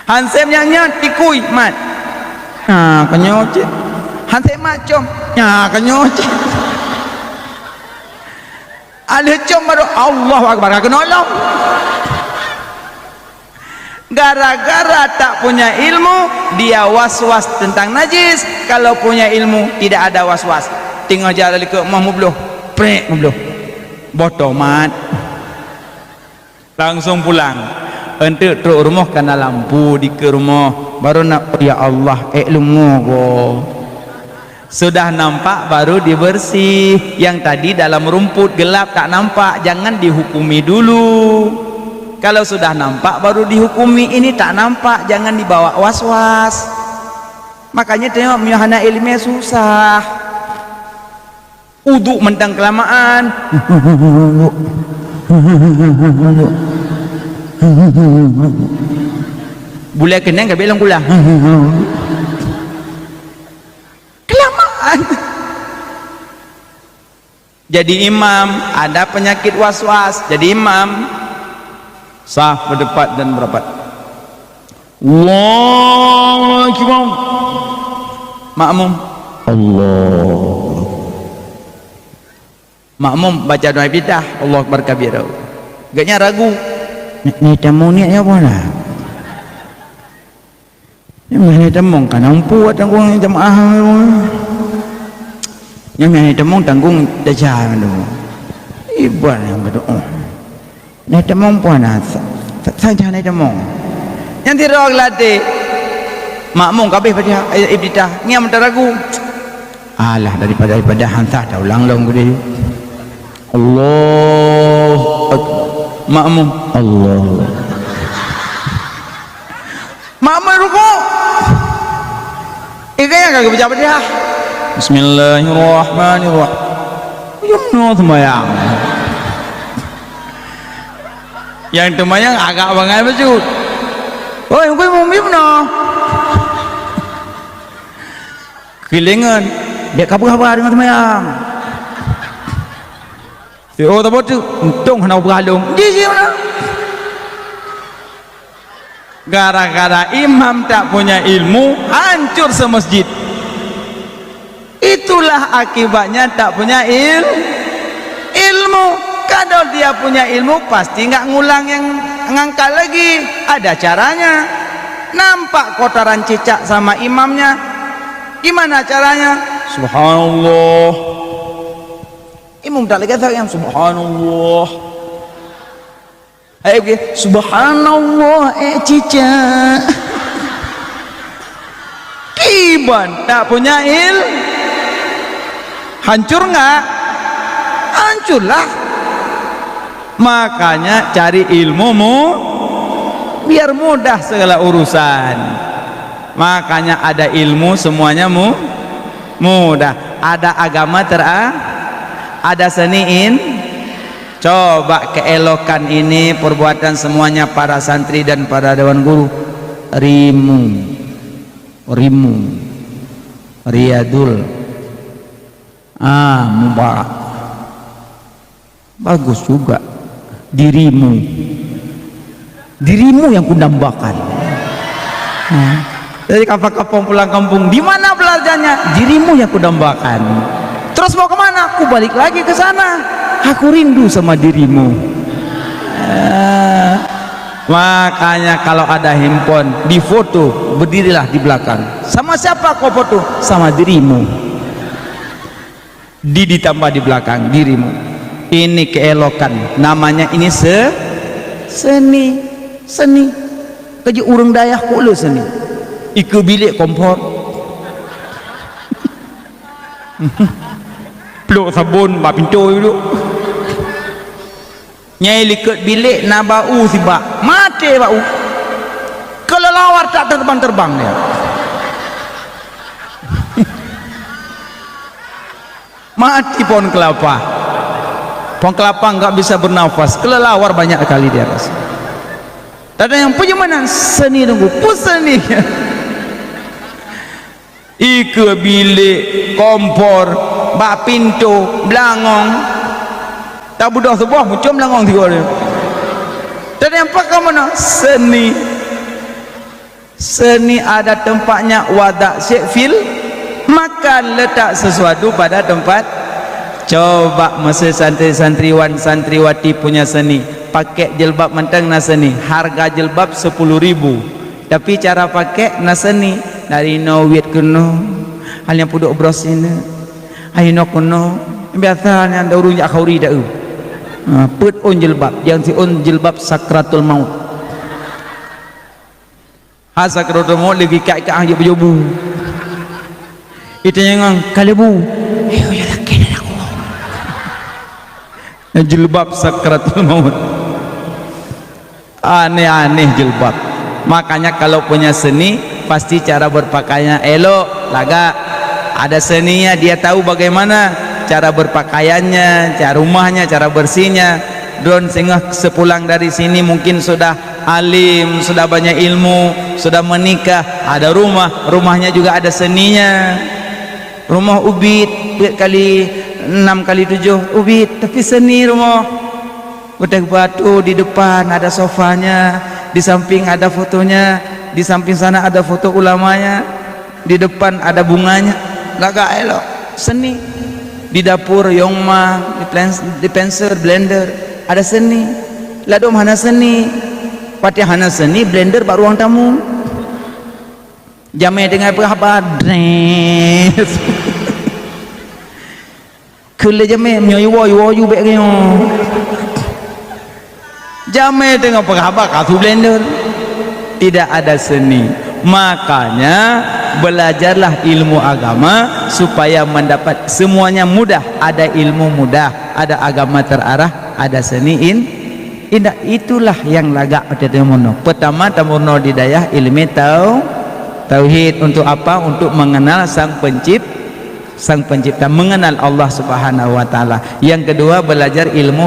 hansem nyok tikui mat kan nyok cik hansem macam kan nyok cik ada com baru Allah akbar kena nolong gara-gara tak punya ilmu dia was-was tentang najis. Kalau punya ilmu tidak ada was-was, tinggal jalan ke mah mubluh botomat langsung pulang ente truk rumah kena lampu di ke rumah baru nak ya Allah ilmu kok sudah nampak baru dibersih. Yang tadi dalam rumput gelap tak nampak, jangan dihukumi dulu. Kalau sudah nampak baru dihukumi, ini tak nampak jangan dibawa was-was. Makanya tengok myahana ilmiah susah. Uduk mentang kelamaan boleh kena gak bilang pula kelamaan. Jadi imam ada penyakit was-was, jadi imam sah berdebat dan merapat Allahu Akbar, makmum Allah, makmum baca doa iftitah Allahu Akbar kabira, gaknya ragu ni tamu ni apa lah ni tamu kan ampu tanggung jemaah yang ni tamu tanggung dajah tu iban yang berdoa ni tamu puana saja ni tamu yang dirog latih makmum kabeh baca iftitah ngam ragu alah daripada hansah dah ulang-ulang gede Allah makmum Allah makmum ruku ikanya kagak baca Fatihah Bismillahirrahmanirrahim yumno semayang yang temayang agak bangai baju oi gue mau mimno kilengan dia kabar dengan temayang si oh tak betul untung henau berhalung di sini gara-gara imam tak punya ilmu hancur semasjid. Itulah akibatnya tak punya ilmu. Kalau dia punya ilmu pasti nggak ngulang yang ngangkat lagi, ada caranya. Nampak kotoran cicak sama imamnya, gimana caranya? Subhanallah, imam tak lagi yang subhanallah. Ayo subhanallah cicak kiban tak punya hancur nggak? Hancurlah. Makanya cari ilmumu biar mudah segala urusan. Makanya ada ilmu semuanya mudah. Ada agama ada seniin. Coba keelokan ini perbuatan semuanya para santri dan para dewan guru. Rimu Riyadul Mubarak, bagus juga. Dirimu yang kudambakan. Jadi kapal-kapal pulang kampung, di mana belajarnya? Dirimu yang kudambakan. Terus mau kemana? Aku balik lagi ke sana. Aku rindu sama dirimu. Makanya kalau ada handphone di foto, berdirilah di belakang. Sama siapa kau foto? Sama dirimu. Ditambah di belakang dirimu. Ini keelokan. Namanya ini seni. Kerja urang dayah kok lu seni. Iku bilik kompor. Peluk sabun bak pintu dulu. Nyai liket bilik na bau si bak. Mati bau. Kelelawar tak terbang-terbang dia. Mati pohon kelapa. Pohon kelapa enggak bisa bernafas. Kelelawar banyak kali di atas. Tak ada yang punya mana seni nunggu puseni. Ike bilik kompor bak pintu belangong tak budak sebuah muncul belangong tiga dia. Tak ada yang pakai mana seni ada tempatnya. Wadak syekfil makan letak sesuatu pada tempat. Coba masa santri-santriwan santriwati punya seni pakai jilbab mentang na seni, harga jilbab 10.000, tapi cara pakai na seni dari no wit kuno hanya puduk bros ini ayo kuno biasanya anda urung jak khauri dah put on jilbab yang si on jilbab sakratul maut sakratul maut lagi kat aja berjobu itu yang kalebu ayo ya laki aku jilbab sakratul maut aneh-aneh jilbab. Makanya kalau punya seni pasti cara berpakaiannya elok, lagak. Ada seninya, dia tahu bagaimana cara berpakaiannya, cara rumahnya, cara bersihnya. Don sehingga sepulang dari sini mungkin sudah alim, sudah banyak ilmu, sudah menikah, ada rumahnya juga ada seninya. Rumah ubit kali 6 kali 7 ubit, tapi seni rumah. Bedak batu di depan ada sofanya, di samping ada fotonya, di samping sana ada foto ulamanya, di depan ada bunganya. Lagak elok seni. Di dapur yongma, di penser blender ada seni. Ladom hana seni, pati hana seni blender bak ruang tamu. Jamai dengan apa dres. Kele jamai myoyo bek kyo. Jamai dengan apa kasu blender. Tidak ada seni. Makanya belajarlah ilmu agama supaya mendapat semuanya mudah. Ada ilmu mudah, ada agama terarah, ada seni indah. Itulah yang lagak tetemono. Pertama tamono di dayah ilmu tauhid. Untuk apa? Untuk mengenal sang pencipta, mengenal Allah Subhanahu wa taala. Yang kedua belajar ilmu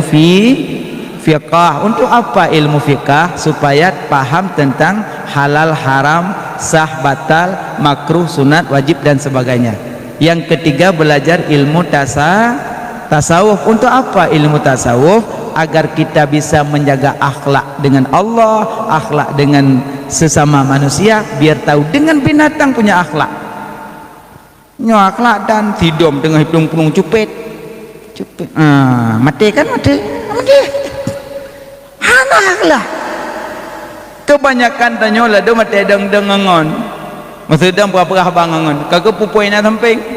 fiqh. Untuk apa ilmu fiqh? Supaya paham tentang halal haram, sah batal, makruh, sunat, wajib dan sebagainya. Yang ketiga, belajar ilmu tasawuf. Untuk apa ilmu tasawuf? Agar kita bisa menjaga akhlak dengan Allah, akhlak dengan sesama manusia, biar tahu dengan binatang punya akhlak. Nyo akhlak dan tidom tengah hidung punung cupet. Mati kan mati. Hana akhlak. Kebanyakan tanyola do mati dengangon. Maksudnya berapa bangangon. Kagak pupuina samping.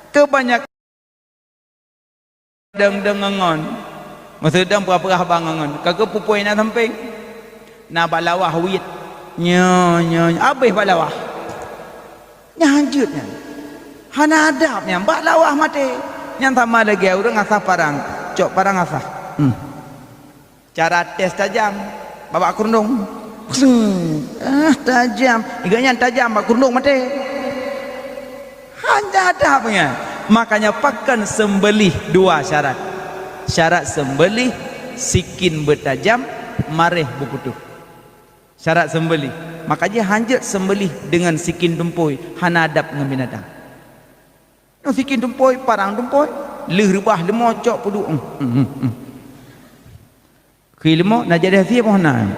Kebanyakan dengangon. Maksudnya berapa bangangon. Kagak pupuina samping. Na balawah wit. Nyo abis balawah. Nyanjutnya. Hana adabnya balawah mati. Yang sama lagi orang asah parang. Cok parang asah. Cara tes tajam. Bawa kurundung. Tajam. Iganya tajam bawa kurundung mati. Hanya adabnya. Makanya pakan sembelih dua syarat. Syarat sembelih sikin bertajam, mareh berputuh. Syarat sembelih. Makanya hanjat sembelih dengan sikin tumpoi, hanadap dengan binatang. No sikin tumpoi, parang tumpoi, leh rebah lemo cok pudu. Kilemo nak jadi hasil pun nak.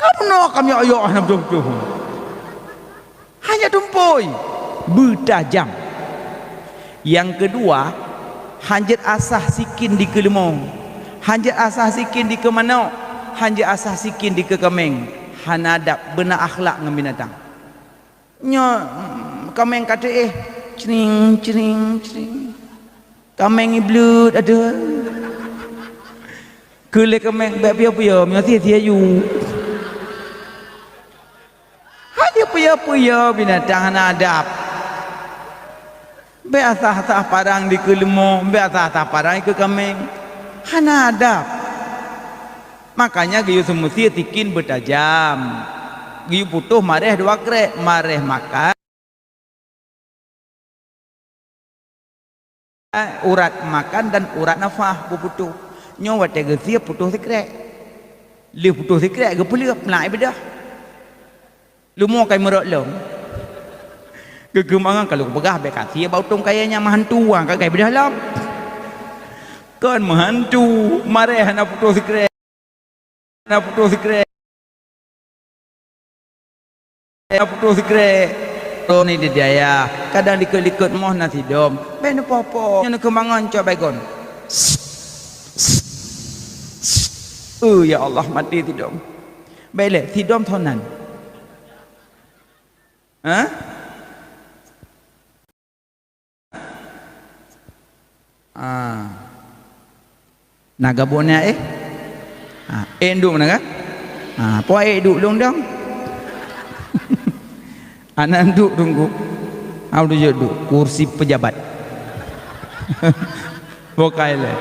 Karena kami ayah nak betul. Hanya tumpoi bertajam. Yang kedua, hanjat asah sikin di kelemong, hanjat asah sikin di kemanau, hanjat asah sikin di kekemeng, hanadap benar akhlak dengan binatang. Nyo kemeng kata cering. Kemeng iblut ada. Kele kemeng bapia-pia, mesti sia-sia hanya puya binatang hanadap. Biasa parang di kelemo, biasa parang ke kemeng. Hana adab. Makanya giyu semusi tikin bertajam. Giyu putuh mareh dua krek, mareh makan. Urat makan dan urat nafah putuh. Nyawa tega siap putuh sekrek. Li putuh sekrek ke pulih pelai bedah. Lu mau kai merok lom. Kegemangan kalau begah bekat dia bau tong kayaknya mahantu ang kagai berdalam kan mahantu mareh na putus sekret oh ni dia ya kadang dikut moh na tidom ben popo yang kemangan coba gon ya Allah mati tidom baik tidom thonan naga bonnya enduk naga poe duk dong anak duk tunggu audu duduk kursi pejabat pokoknya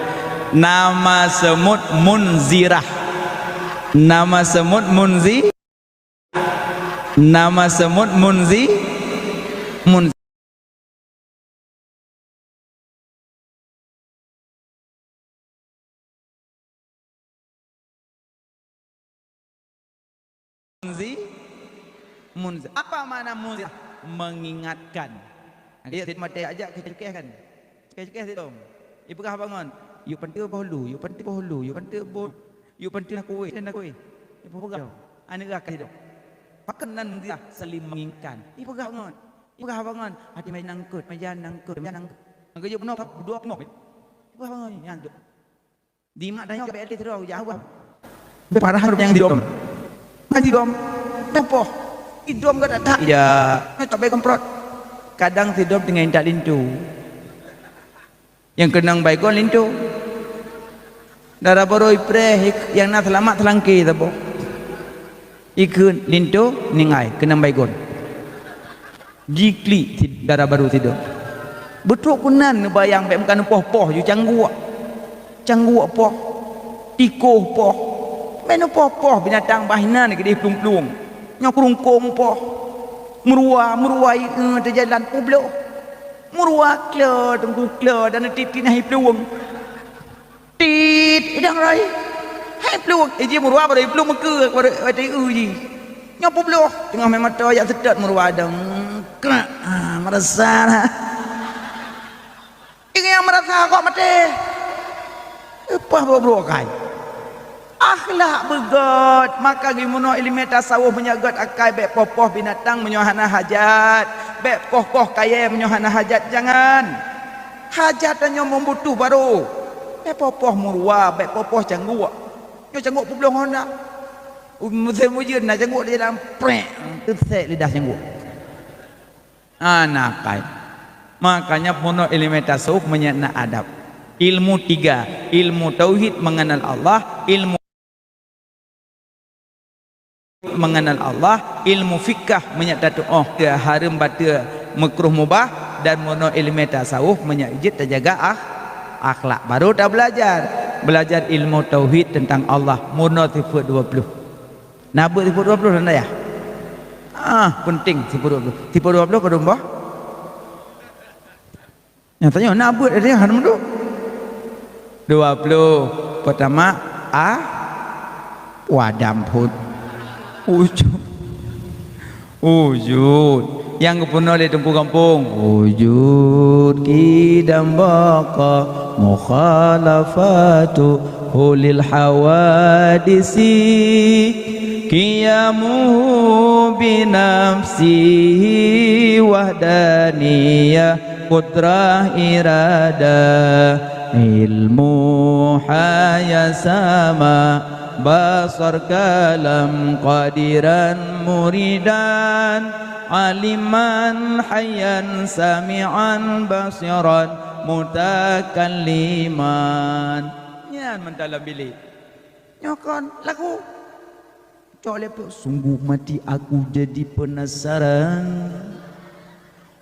nama semut munzirah nama semut munzi munzi. Apa makna munzi? Mengingatkan. Dia mati ajak kecil-kecil kan. Kecil-kecil tu. Ibu kah bangun. You penting bahulu, you penting bahulu, you penting bol, you penting nak kuih, nak kuih. Ibu pegang. Anak kah hidup. Pakanan dia saling mengingatkan. Ibu kah bangun. Ibu kah bangun. Hati main nangkut, main nangkut. Angkat je penuh dua penuh. Ibu kah bangun yang tu. Di mak tanya ke BLT terus jauh. Parah yang di dom. ngaji dom apa idom gak ada ya tak baik komprot kadang tidur dengan tak lintu yang kenang baygon lintu darah baru ipreh yang nak selamat selangki tabo ikut lintu ningai kenang baygon jikli darah baru tidur betul kunan bayang baik bukan poh-poh you cangguak poh tikoh poh menu poh-poh binatang bahina ni gede plung-plung nyok rungkung poh meruai terjalan publik murua kler tunggu kler dan titin hai pluang tit idang rai hai pluang je murua pada pluang meke pada uji nyopo bloh tengah memang mata yang sedap murua dang kena merasa ini yang merasa kok mati apa bro kai akhlak begot maka gimana ilmu tasawuf menyagat akai bek popoh binatang menyohana hajat bek poh kaya menyohana hajat jangan hajat hanya membutuh baru bek popoh murwa bek popoh cangguk nyo cangguk publong honda musim ujian nak cangguk dia dalam prek tersek lidah cangguk anak kai makanya puno ilmu tasawuf menyana adab ilmu tiga ilmu tauhid mengenal Allah ilmu mengenal Allah ilmu fikah menyatakan haram bata makruh mubah dan mono ilmu tasawuf menyajid terjaga akhlak baru dah belajar ilmu tauhid tentang Allah mono sifat 20 nabut sifat 20 anda ya penting sifat 20 kadung bah nyatanya nabut ada haram tu 20 pertama wadam put wujud yang kepunuh oleh tumpu kampung wujud kidam baqa mukhalafatu hulil hawadisi qiyamuhu binafsihi wahdaniyah qudrah irada ilmu hayasama basar kalam qadiran muridan aliman hayyan sami'an basiran mutakalliman nyan mentala bilik nyokon lagu colep sungguh mati aku jadi penasaran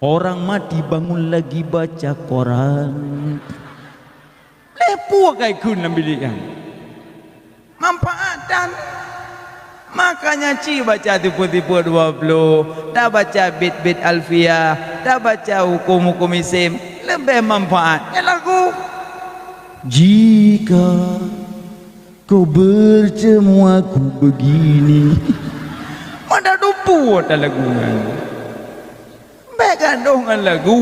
orang mati bangun lagi baca koran lepu kayak kun bilik kan manfaatan makanya ci baca tipu-tipu 20 dah baca bit-bit alfiyah dah baca hukum-hukum isim lebih manfaat ya lagu jika kau bertemu aku begini mana dupu ada lagu baik kandungan lagu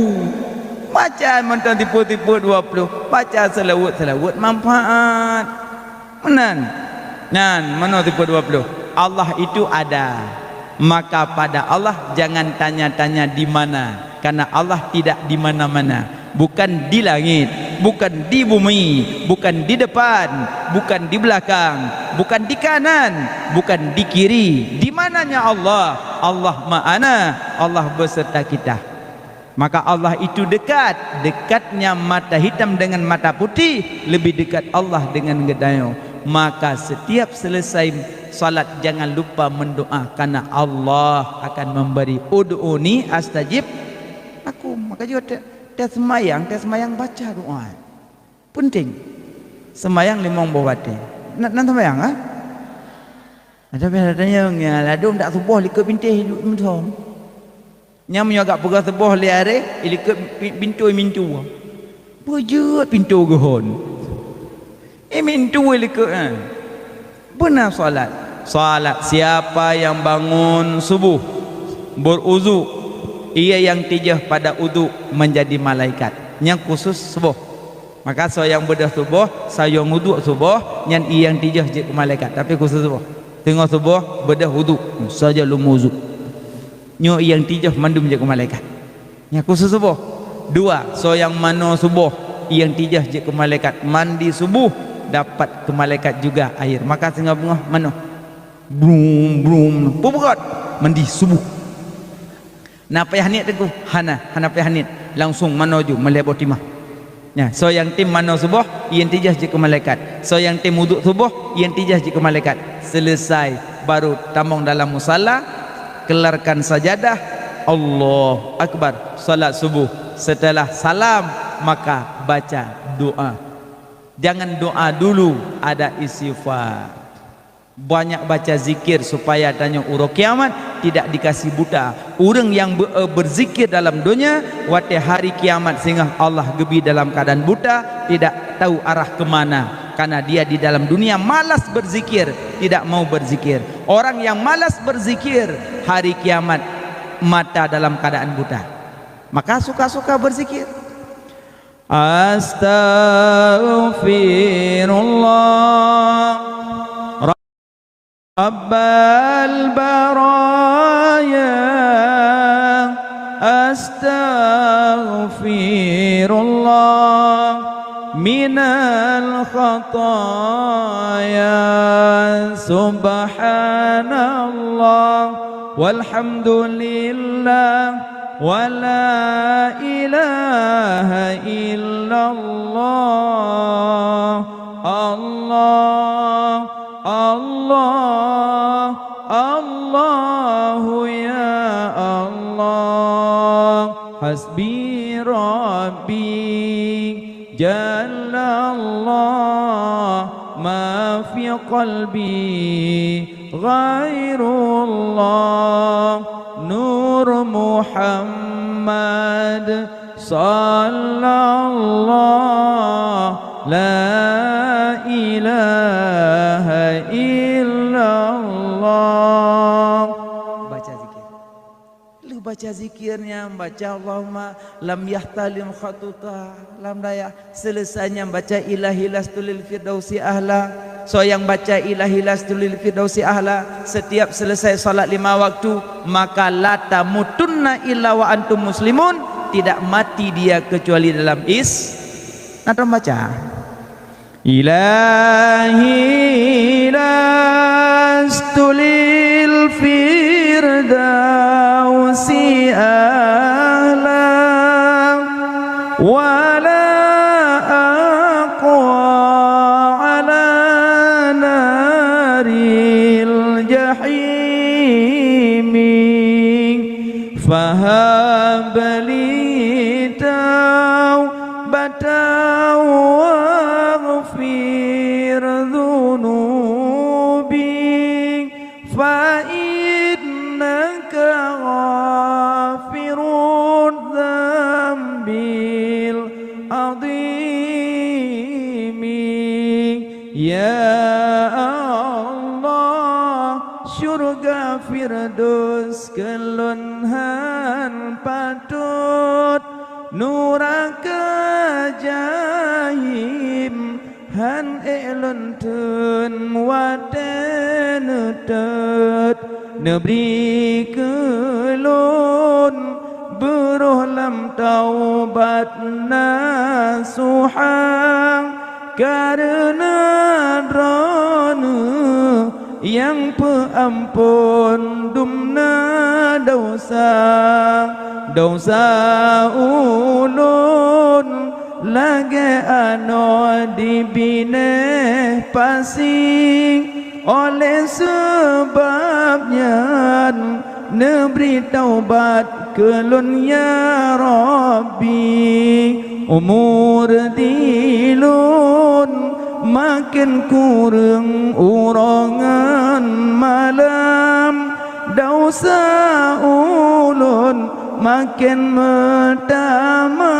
baca mantan tipu-tipu 20 baca selawat manfaat mana tipe 20 Allah itu ada maka pada Allah jangan tanya-tanya di mana karena Allah tidak di mana-mana bukan di langit bukan di bumi bukan di depan bukan di belakang bukan di kanan bukan di kiri di mananya Allah ma'ana Allah beserta kita maka Allah itu dekatnya mata hitam dengan mata putih lebih dekat Allah dengan gedayo maka setiap selesai salat jangan lupa mendoa karena Allah akan memberi ud'uni astajib aku maka juga tes semayang baca doa penting semayang limong bawati nak semayang ada biasanya ladung tak subuh likut bintih hidup mentom nyam agak pegah subuh liare likut pintu pujut pintu gehon mintu likut benar salat siapa yang bangun subuh beruzu ia yang tijah pada udu menjadi malaikat yang khusus subuh maka so yang bedah subuh saya wudu subuh yang ia yang tijah je malaikat tapi khusus subuh tengok subuh bedah wudu saja lumuzu nyo yang tijah mandum je malaikat yang khusus subuh dua so yang mano subuh yang tijah je malaikat mandi subuh dapat ke malaikat juga air maka tengah bunga mano Brum brum berat mandi subuh. Napa hanit teguh hana pe hanit langsung menuju melihat timah. Ya, so yang tim mano subuh yang tijah je ke malaikat. So yang tim wuduk subuh yang tijah je ke malaikat. Selesai baru tamong dalam musalla, kelarkan sajadah, Allahu akbar, salat subuh. Setelah salam maka baca doa. Jangan doa dulu, ada istighfar. Banyak baca zikir supaya tanya urang kiamat tidak dikasih buta. Orang yang berzikir dalam dunia waktu hari kiamat sehingga Allah gebi dalam keadaan buta, tidak tahu arah kemana, karena dia di dalam dunia malas berzikir, tidak mau berzikir. Orang yang malas berzikir hari kiamat mata dalam keadaan buta, maka suka-suka berzikir. Astaghfirullah Rabbal baraya, astaghfirullah minal khataya, subhanallah walhamdulillah wala ilaha illallah. Allah Allah Allahu ya Allah, hasbi rabbi jalla Allah, ma fi qalbi ghairullah, nur Muhammad sallallahu la ilaha illallah. Baca zikir. Lu baca zikirnya, baca Allahumma lam yahtalim khatuta lam daya. Selesainya baca ilahi lastulil firdausi ahla. So yang baca ilahi lastulil firdausi ahla setiap selesai salat 5 waktu, maka la tamutunna illa wa antum muslimun, tidak mati dia kecuali dalam Nanti baca ilahi lastulil firdausi ahla wala aqwa ala naril jahimi fahabli taubatan waghfir dhunubi fa innaka ghafirud dzambil adimi. Ya Allah, syurga firdaus kelunhan patut, nuraka jahim han elon tun waten tut, nebri kelun beruh lam taubat nasuhang, karena drona yang peampun dumna dosa ulun lagi ano dibine pasing, oleh sebabnya neberi taubat kelun ya Rabbi. Umur dilun makin kurang urangan malam, dosa ulun makin metama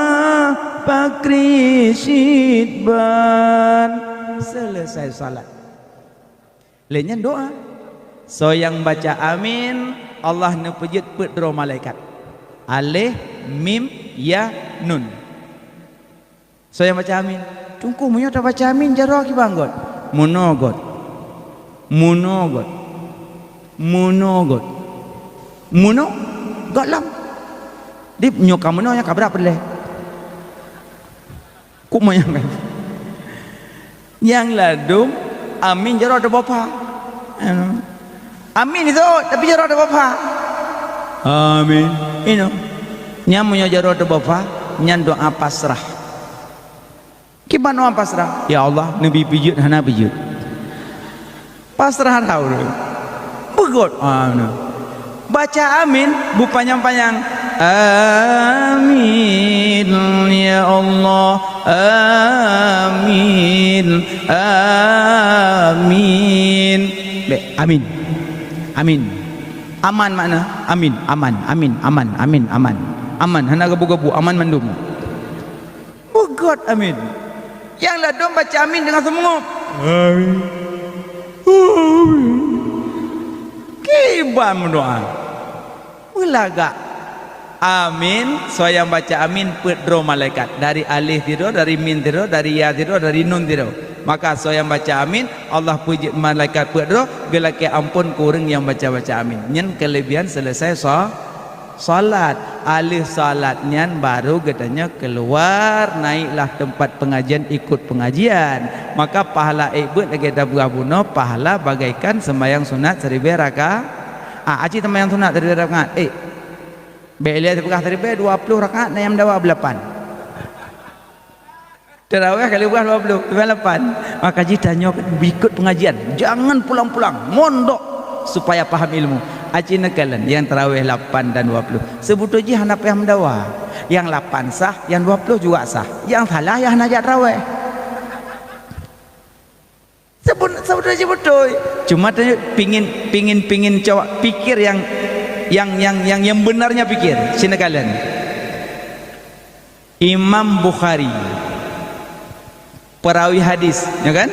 pakri syidban. Selesai salat lainnya doa. So yang baca amin, Allah nepejit pedro malaikat alif mim ya nun. So yang baca amin, tunggu munyo tak baca amin jaro ki banggot munogot muno galam dip nyoka muno yang kabra peleh ku moyang kan yang ladum amin jaro ada bapa Amin itu, tapi jaro ada bapa. Amin. Ino. Nyamunya jaro ada bapa, nyan doa pasrah. Gimana doa pasrah? Ya Allah, nabi pijut hana pijut. Pasrah tahu. Begot. Baca amin, bu panjang-panjang. Amin ya Allah. Amin. Amin. Amin. Amin. Aman makna? Amin. Aman. Amin. Aman. Amin. Aman. Aman. Hana gabu-gabu. Aman mandum. Begot amin. Yang ladom baca amin dengan semungut. Amin. Kiban mendoa. Ulaga. Amin. So yang baca amin pedro malaikat. Dari alif tiro, dari min tiro, dari ya tiro, dari nun tiro. Maka so yang baca amin, Allah puji malaikat pedro, gelake ampun kurang yang baca-baca amin. Nyen kelebihan selesai salat. Alif salat nyen baru katanya keluar, naiklah tempat pengajian, ikut pengajian. Maka pahala ibut lagi ada buah bunuh, pahala bagaikan sembahyang sunat 1000 rakaat. Aci sembahyang sunat 1000 rakaat. Belia terpegah 1000 20 rakaat, nayam dawa 8. Tarawih kali bukan 20, 8. Maka ditanya ikut pengajian, jangan pulang-pulang, mondok supaya paham ilmu. Aci nekalan yang tarawih 8 dan 20. Sebetulnya hana payah mendawa. Yang 8 sah, yang 20 juga sah. Yang salah yang najat tarawih. Sebetulnya betul. Cuma pingin coba pikir yang benarnya pikir. Sini kalian. Imam Bukhari perawi hadis, ya kan?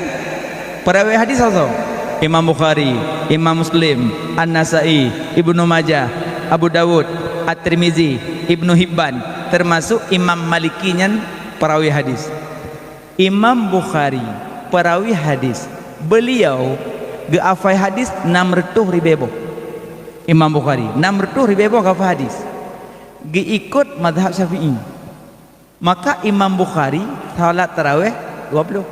Perawi hadis also. Imam Bukhari, Imam Muslim, An-Nasai, Ibnu Majah, Abu Dawud, At-Tirmizi, Ibnu Hibban, termasuk Imam Malikinya perawi hadis. Imam Bukhari perawi hadis. Beliau geafai hadis 600.000. Imam Bukhari 600.000 geafai hadis. Geikut mazhab Syafi'i. Maka Imam Bukhari salat tarawih 20.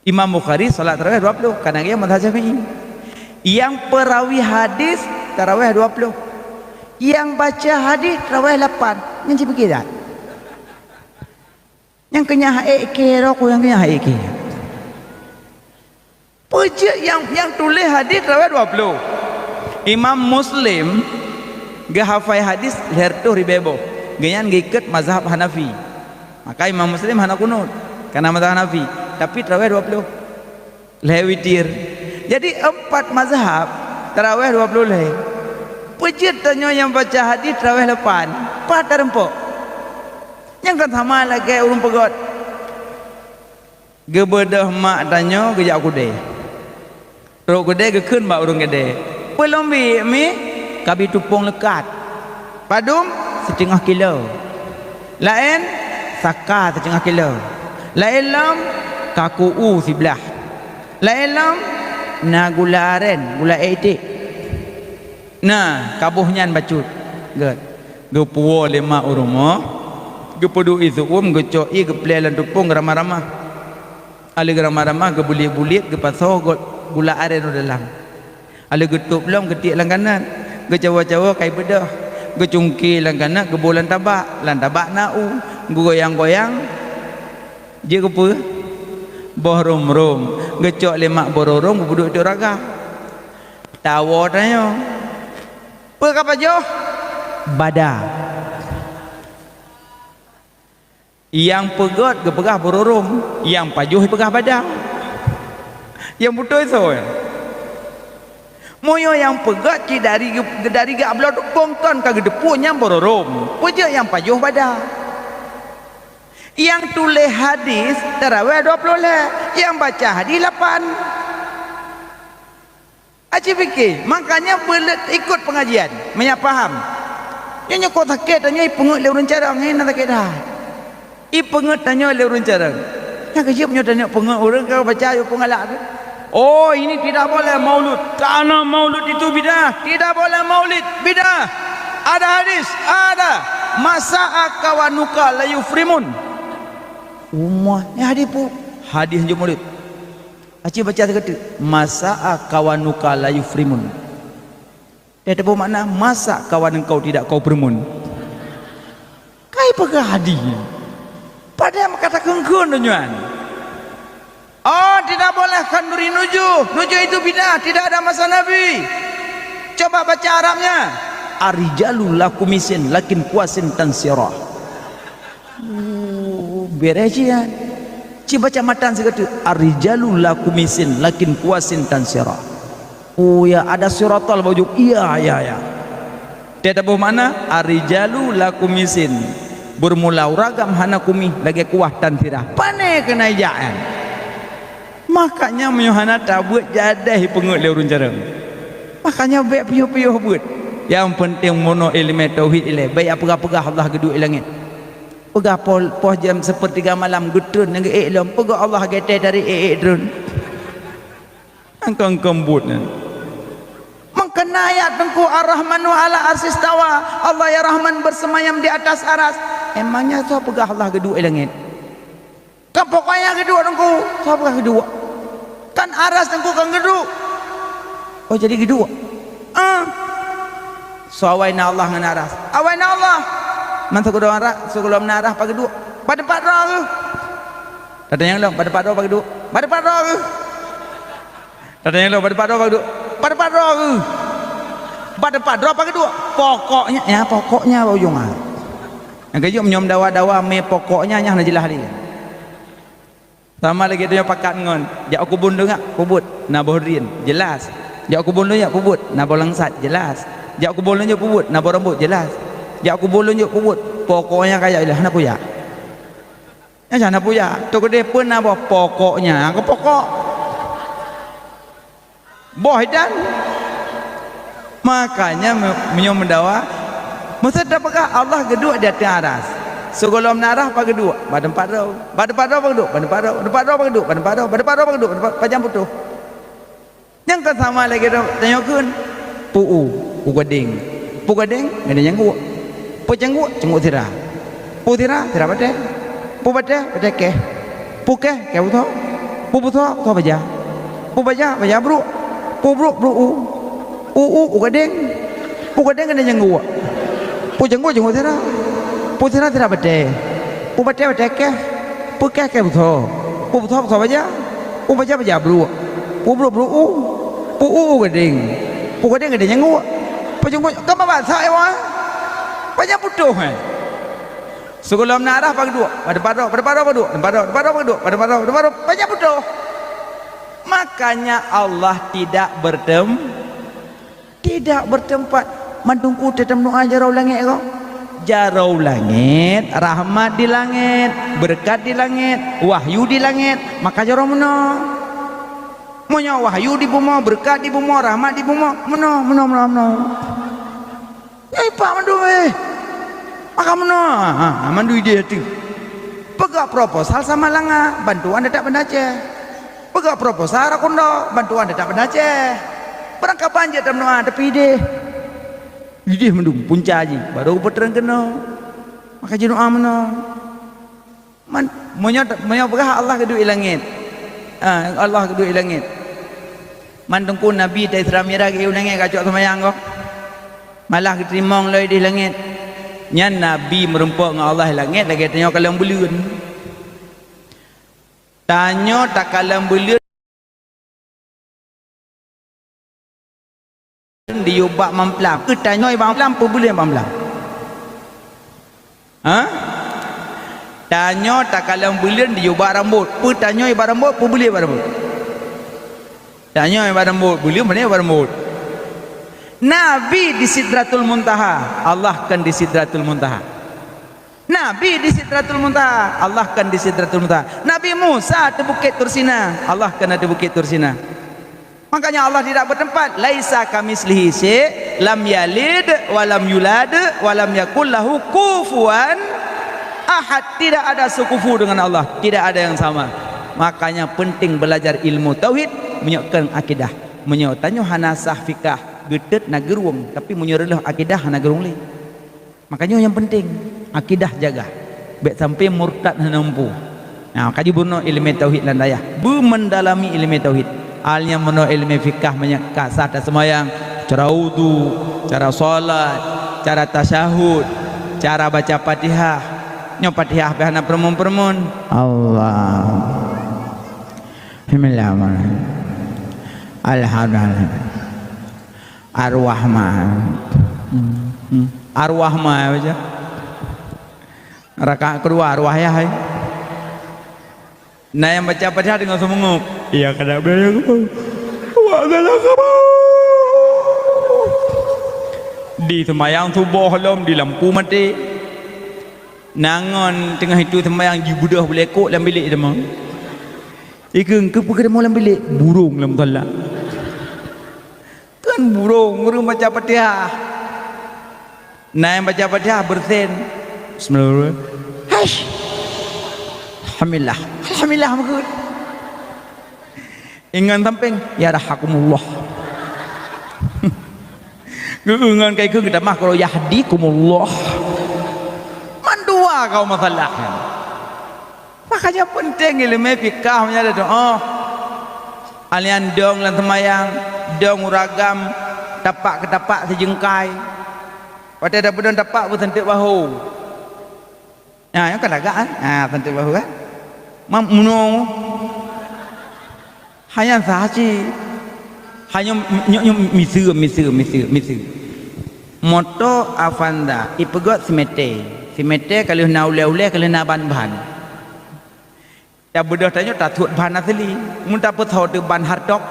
Imam Bukhari salat tarawih 20 karena dia mazhab Syafi'i. Yang perawi hadis tarawih 20. Yang baca hadis tarawih 8. Yang begitu tak? Yang kena haik roko yang kena haik. Pujak yang tulis hadis tarawih 20. Imam Muslim gahafai hadis 100.000. Ganyan ngikut mazhab Hanafi. Maka Imam Muslim hana kunut karena mazhab Hanafi. Tapi tarawih 20 leh witir. Jadi 4 mazhab tarawih 20 leh. Pujit tanya yang baca hadis tarawih 8. Pada rempok. Yang kan sama lagi urung pegot. Gebedah mak tanya gejak kude. Rok kude ke keun mak urung gede. Belum mi kabi tupung lekat. Padum 1/2 kilo. Lain saka 1/2 kilo. Lain lam kaku sebelah. Lain lam na gula aren, gula etik. Nah, kabuhnya bacut. Get. Gepuo 5 urumah. Gepedu itu gecoi geplelan tupung ramah-ramah. Ali ramah-ramah gebulit-bulit gepaso gula aren dalam. Ali getup long getik langganan. Gecawa-cawa kai bedah. Gecungki langganan gebulan tabak, lan tabak nau, goyang-goyang. Dia kepa boh rom-rom, gecok lemak bororom buduk di raga. Tawa tanya. Apa kapa joh? Bada. Yang pegot gepegah bororom, yang pajuh pegah bada. Yang betul itu. Moyo yang pegat ki dari gabla tupong ton ka gedepunya bororom. Puja yang pajuh bada. Yang tulis hadis tarawih 20 lah, yang baca hadis 8. Aci fikir, makanya boleh ikut pengajian, banyak paham. Yang kau sakit tanya pengut le urun carang ni nak sakit dah. Pengut tanya le urun carang. Yang kerja punya tanya pengut orang kau baca yo pengalak tu. Oh, ini tidak boleh maulud. Karena maulud itu bidah. Tidak boleh maulid, bidah. Ada hadis, ada. Masa akawanuka la yufrimun. Umah ni hadis pu hadis je murid. Acik baca kata masa kawanuka la yufrimun. Dia ada bermakna masa kawan engkau tidak kau bermun. Kai pegadi. Padahal kata kengkun tuan. Oh, tidak boleh kanduri nuju. Nuju itu bidah, tidak ada masa Nabi. Coba baca Arabnya. Arijalu lakumisin lakin kuasin tansirah. Berejian. Ci baca matan sekatu. Arijalu lakumisin lakin kuasin tansirah. Oh ya, ada siratal bawjuk. Iya. Dia ada bermakna arijalu lakumisin. Bermula ragam hana kumi lagi kuah tansirah. Pane kena ijaan. Makanya menyuhana tak buat jadah pengut le urun jarang. Makanya baik piuh-piuh buat. Yang penting mono ilmu tauhid ile. Baik apa-apa Allah geduk langit. Pegah poh jam 1:30 malam gutun nang ilmu. Pegah Allah gete dari drun. Angkang kembut. Mengkena ayat tengku ar-Rahmanu ala arsis tawa. Allah ya Rahman bersemayam di atas aras. Emangnya tu pegah Allah geduk langit. Kan pokoknya geduk tengku. Tu pegah geduk. Kan aras tengku kan geduk. Oh jadi geduk. So awaina Allah ngan aras. Awaina Allah. Mantu kedua aras, sebelum narah pagi geduk. Pada padra ke? Tada yang long pada padra pagi geduk. Pada padra ke? Tada yang long pada padra pagi geduk. Pada padra ke? Pada padra pagi geduk. Pokoknya ujung ah. Yang kejuk menyom dawa-dawa me pokoknya nyah nak jelas dia. Sama lagi dia pakat ngon. Jak aku bundu ngak kubut na bohrin jelas. Jak aku bundu ya kubut na bolangsat jelas. Jak aku bolon je kubut na rambut jelas. Jak aku bolon je kubut pokoknya kayak ilah nak puya. Ya jangan puya. Tu gede pun apa pokoknya. Ke pokok. Boh dan makanya menyom mendawa mesti dapatkan Allah geduk di atas. Segolom narah pagi dua, badan padau apa geduk, badan padau apa geduk, pajam putuh. Yang kan sama lagi tanyakan, pu gading, ada yang gua, cenggu tira, tira bade, pu bade ke, ke buto baja bro, gading ada yang gua, cenggu tira. Putera tidak bade, bade ke, buto baja bro, gading ada yang gua, kamu bahasa ewa, banyak putuh Sebelum narah pagi dua, pada banyak putuh. Makanya Allah tidak bertempat, mendungku tetap doa jarau langit kau. Jarau langit, rahmat di langit, berkat di langit, wahyu di langit, maka jarau meno. Monya wahyu di bumi, berkat di bumi, rahmat di bumi, meno. Nyai pak mandu maka meno, mandu ide tu. Pegak proposal sama langa, bantuan tidak pendace. Pegak proposal rakundo, bantuan tidak pendace. Berangkat panjat dalam doa tapi ide. Jadi mendung punca aja, baru puteran kena. Maka jadi doa mana? Monya berkah Allah kedua langit. Allah kedua langit. Mandungku Nabi dari Seramira ke langit kacau semayang kau. Malah keterimong loi di langit. Nya Nabi merempuk dengan Allah langit lagi tanya kalam buliun. Tanya tak kalam buliun. Diubah mamplam tanya ibang mamplam apa boleh mamplam tanya tak kalang bulan diubah rambut apa tanya ibang rambut apa boleh ibang rambut tanya ibang rambut boleh mana ibang rambut Nabi di Sidratul Muntaha Allah kan di Sidratul Muntaha Nabi di Sidratul Muntaha Allah kan di Sidratul Muntaha Nabi Musa di Bukit Tursina Allah kan di Bukit Tursina. Makanya Allah tidak bertempat. Laisa kamislihi syai' lam yalid wa lam yulad wa lam yakul lahu kufuwan ahad. Tidak ada sekufu dengan Allah, tidak ada yang sama. Makanya penting belajar ilmu tauhid, menyokkan akidah. Menyotanyo hanasah fikah gedet na geruang, tapi menyoreleh akidah na gerung li. Makanya yang penting akidah jaga. Baik sampai murtad na nampu. Nah, kaji bunuh ilmu tauhid lan dayah. Mendalami ilmu tauhid. Alnya bunuh ilmu fikah banyak kasah dan semayang, cara wudu, cara salat, cara tasyahud, cara baca Fatihah. Nyo Fatihah behana permun-permun. Allah. Bismillahirrahmanirrahim. Alhamdulillah. Arwah mah. Arwah mah aja. Rakaat kedua arwah ya hai. Nah yang baca Fatihah dengan semengup. Iya kada benar aku. Wa kamu. Di semayang subuh lom di lampu mati. Nangon tengah itu semayang di budah boleh kok dalam bilik dia mah. Ikeng ke pergi dalam bilik burung dalam talak. Kan burung baca Fatihah. Nah yang baca Fatihah bersen. Bismillahirrahmanirrahim. Hash. Alhamdulillah. Alhamdulillah makut. Ingan samping ya rahakumullah. Ngeuungan kai keung kita mah kalau yahdikumullah. Mandua kau masalah. Makanya penting ilmu fikah nya ada doa. Alian dong lan semayang, dong uragam, tapak ke tapak sejengkai. Pada ada benar tapak bersentik bahu. Nah, yang kadagaan, sentik bahu kan. Mamno. Hanya sahaji. Hanya misu. Moto Avanda ipegot simete kalau na ule kalau na ban. Ya bedah tanya tak tuat ban asli. Mun tak petau de ban hardok.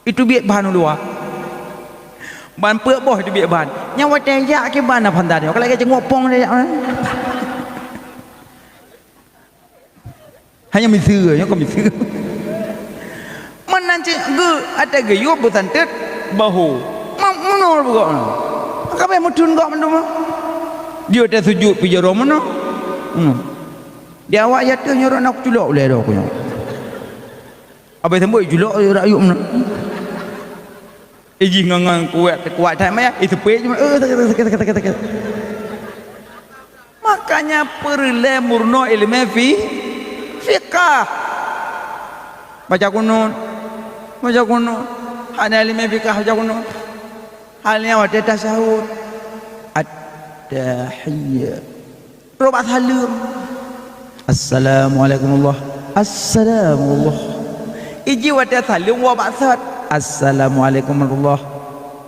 Itu biak ban luar. Ban peuk boh itu biak ban. Nyawa tanya ke ban Avanda dia. Kalau ke ngopong dia. Hanya misu, nya ko misu. Nanti ada gayung bersantet bahu menol bukan apa yang mudun kok menol dia ada sujud pijaro mana dia awak ya tu nyorok nak culok boleh dah aku apa yang boleh culok rakyat mana iji ngangan kuat tak maya itu pej cuma makanya perlu murno ilmu fikah baca kunut macam kuno, hanya lima fikah macam kuno, halnya wadah tasyahud, at-tahiyyat, robat halim, assalamualaikum Allah, assalamualaikum, iji wadah salim wabat sat, assalamualaikum Allah,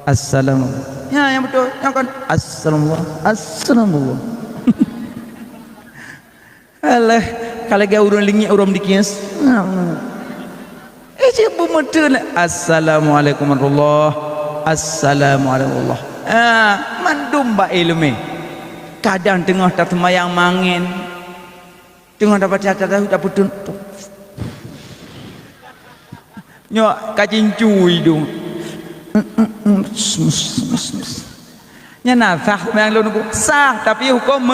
assalamualaikum, ya yang betul, yang kan, assalamualaikum, alah, kalau dia urun lingi urun dikis. Cipu mutun assalamualaikum warahmatullahi assalamualaikum warahmatullahi mandum ba ilmu kadang tengah tak semayang mangin tengah dapat catat dah putun nyok kacing cuy dong nya nasah yang lu nunggu sah tapi hukum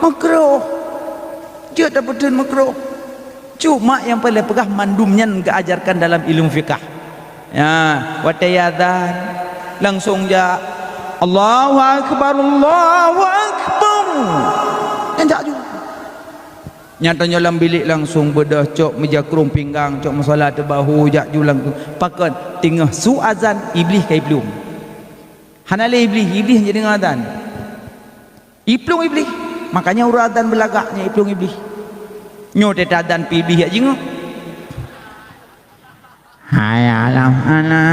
makruh dia tak putun makruh. Cuma yang paling pegah mandumnya enggak ajarkan dalam ilmu fikah. Ya, watayadan langsung ja Allahu akbar Allahu akbar. Enggak juga. Nyatanya dalam bilik langsung bedah cok meja kerum pinggang cok masalah terbahu jak julang pakan tengah su azan iblis kai belum. Hanale iblis jadi ngadan. Iplung iblis. Makanya uradan belagaknya iplung iblis. Nyo teta dan pilih aja ngok. Hayalam ana.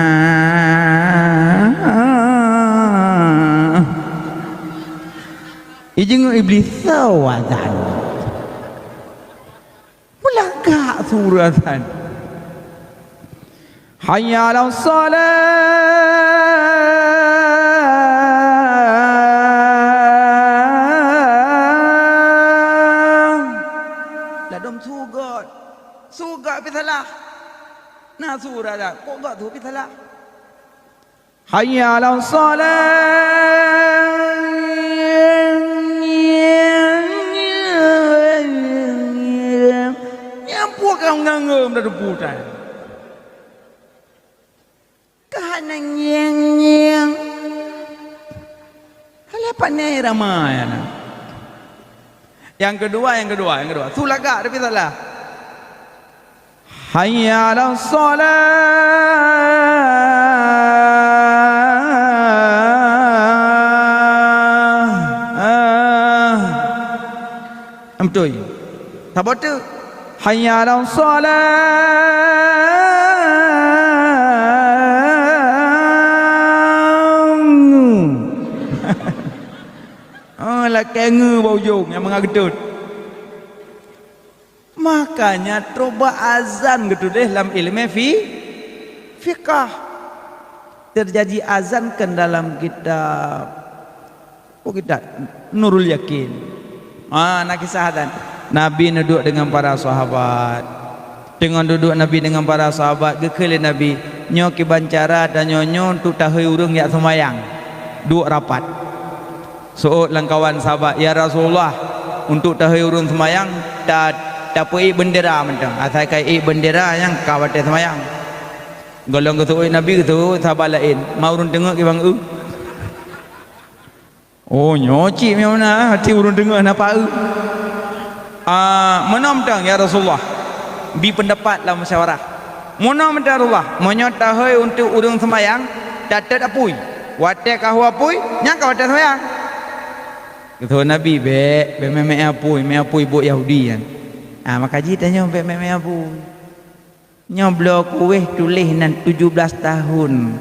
Ijeng iblis sawatan. Mulaka suratan. Hayalam salat. Suga pisalah. Nah surah dah. Kok enggak tu pisalah. Hayya 'alas salat. Nyampu kau ngangum dah deputan. Kahana nyeng. Halepan ni ramai ana. Yang kedua. Tu lagak tapi salah. Hayya 'alas salah. Betul. Tak betul. Hayya 'alas salah. Lah kenga bau jong yang mengadut. Makanya coba azan gitu deh dalam ilmu fiqah. Terjadi azan kan dalam kitab Nurul Yakin. Nak kisah azan. Nabi duduk dengan para sahabat. Dengan duduk Nabi dengan para sahabat, gekele Nabi, nyo ki bancara dan nyo untuk tahu urang yak semayang. Duduk rapat. Soal langkawan sahabat, ya Rasulullah, untuk tahu urun semayang tak pui bendera mentang. Asal kai bendera yang kawat semayang. Golong ketu Nabi ketu sahabat lain, mau urun tengok ke bang Oh nyoci mana hati urun tengok napa mana mentang ya Rasulullah. Bi pendapat lah musyawarah. Mana mentang Allah, monyo tahu untuk urun semayang tak apui. Wate kahu apui, nyang kawat semayang. Kata Nabi, me apui buat Yahudi kan. Maka ji tanya me apui. Nyo blok kuih tulis nan 17 tahun.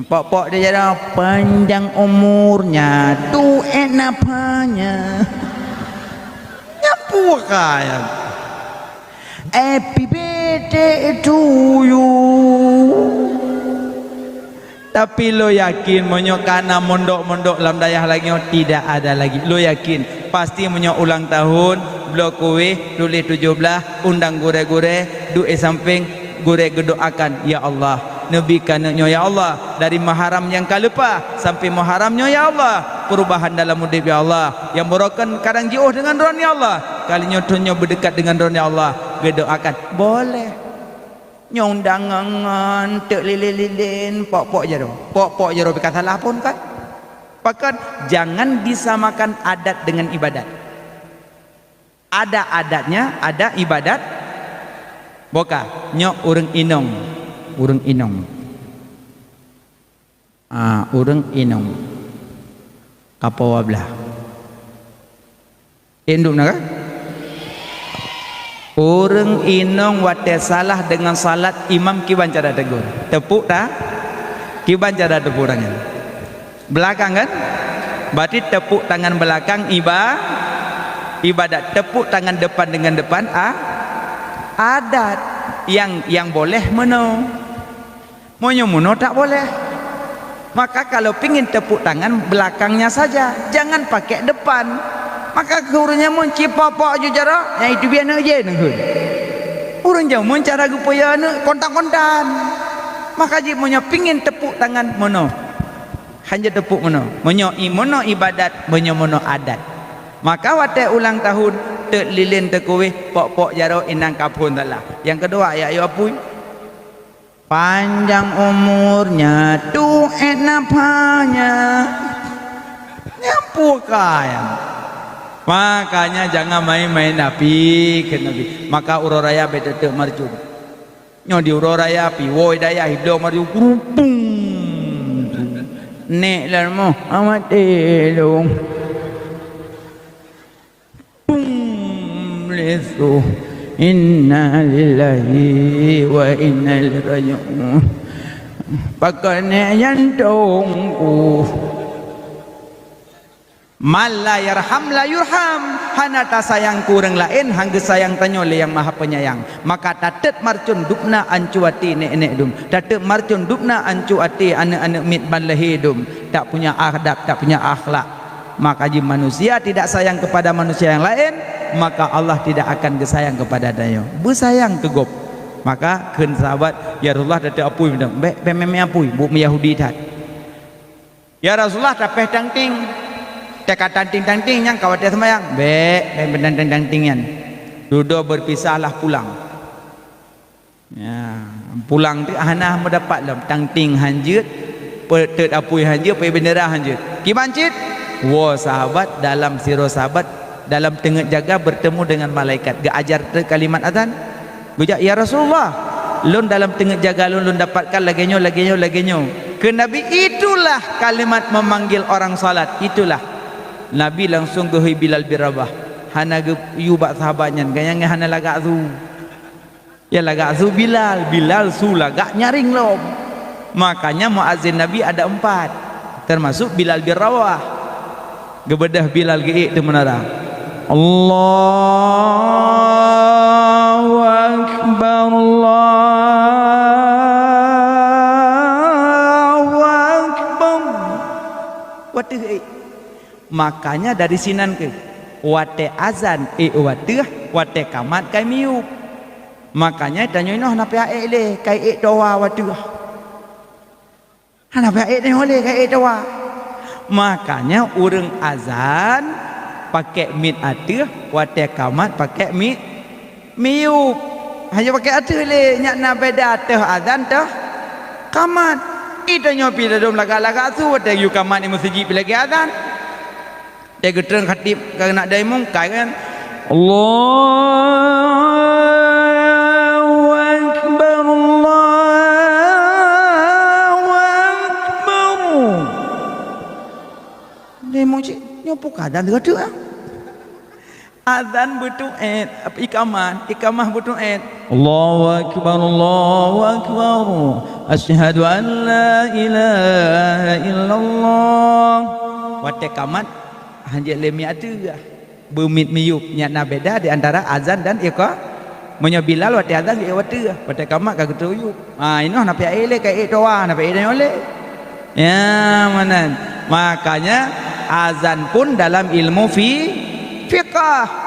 Pok dia jadi panjang umurnya, tu enapanya. Nyapu kaya. Happy birthday to you. Tapi lo yakin monyo kana mondok-mondok dalam dayah lagi tidak ada lagi. Lo yakin pasti monyo ulang tahun blok kuih tulis 17 undang gure-gure duit samping gure gedoakan ya Allah Nabi kananya ya Allah dari maharam yang kalupa sampai maharamnya ya Allah perubahan dalam hidup ya Allah yang merokan kadang jauh dengan ron ya Allah kali nyotonyo berdekat dengan ron ya Allah gedoakan boleh nyondangan tek lilin pok-pok jaro bikin salah pun kan bahkan jangan disamakan adat dengan ibadat. Ada adatnya ada ibadat boka nyok urang inong urang inong kapawa belah induk naga urang inong wate salah dengan salat imam kiban cara tegur tepuk dah kiban cara tepuk tangan belakang kan berarti tepuk tangan belakang ibadat tepuk tangan depan dengan depan adat yang boleh mono tak boleh maka kalau pingin tepuk tangan belakangnya saja jangan pakai depan maka gurunya mun cipapok ju jara yang itu biar aja nengkeun urang jauh mun cara gupaya kontan-kontan maka ji munnya pingin tepuk tangan mono hanya tepuk mono ibadat mono adat maka wate ulang tahun tek lilin tek kuih pok jaro inang kapun salah yang kedua ya ayo apui panjang umurnya tu enapanya nyapu kaya makanya jangan main-main nabi ke nabi maka uroraya betetek marjun nyo di uroraya pi woi daya hiblo marjun kurupung nek larmo amat elong lesu inna lillahi wa inna ilaihi raji'un pakane yantongku mal la yarham la yurham hanata sayang kurang lain hangge sayang tanyo le yang maha penyayang maka tatet marcun dupna ancuati nek dum tatet marcun dupna ancuati anak-anak mit balahidum tak punya adab tak punya akhlak maka jika manusia tidak sayang kepada manusia yang lain maka Allah tidak akan gesayang kepada dayo bersayang ke gop maka keun sahabat ya Rasulullah tatet apui meme apui bu Yahudi tat ya Rasulullah tapeh tangting teka tanting yang kawat semayang tanting-tantingan duduk berpisahlah pulang ya pulang tu hanah mendapat lam tangting hanjut petet apui hanjut pe bendera hanjut kibancit wa sahabat dalam siro sahabat dalam tengah jaga bertemu dengan malaikat. Ga ajar kalimat azan. Gujak ya Rasulullah, lun dalam tengah jaga lun dapatkan laginyo. Ke Nabi itulah kalimat memanggil orang salat. Itulah Nabi langsung ke Bilal bin Rabah. Hana ge yubak sahabatnya gayang hana lagak zu. Ya lagak zu Bilal su lagak nyaring lom. Makanya muazin Nabi ada 4. Termasuk Bilal bin Rabah. Gebedah Bilal ge itu menara. Allahu akbar, Allahu akbar. Wateh. Makanya dari sinan ke wate azan wate kamat kai miup. Makanya tanya inoh napa ae le kai doa wate. Napa ae ne ole kai doa. Makanya urang azan pakai mit ateuh, wate kamat pakai mit miup. Hanya pakai ateuh le nyak na beda ateuh azan teh kamat. Ita nyopi dalam laga-laga tu wate yu kamat ni masjid lagi azan. Dia getreng khatib nak daimung kai kan Allahu akbar, Allahu akbar. Daimung cik nyopo kadan deuk azan betul ikamah betul Allahu akbar, Allahu akbar, asyhadu an la ilaha illallah. Wate kamat hanjek lemi atuh bumit miyup nyana beda di antara azan dan iqamah. Menyo Bilal wate azan ge wate kamat ka getuyup. Inoh napa ele ka doa napa ele oleh. Ya manan. Makanya azan pun dalam ilmu fiqh.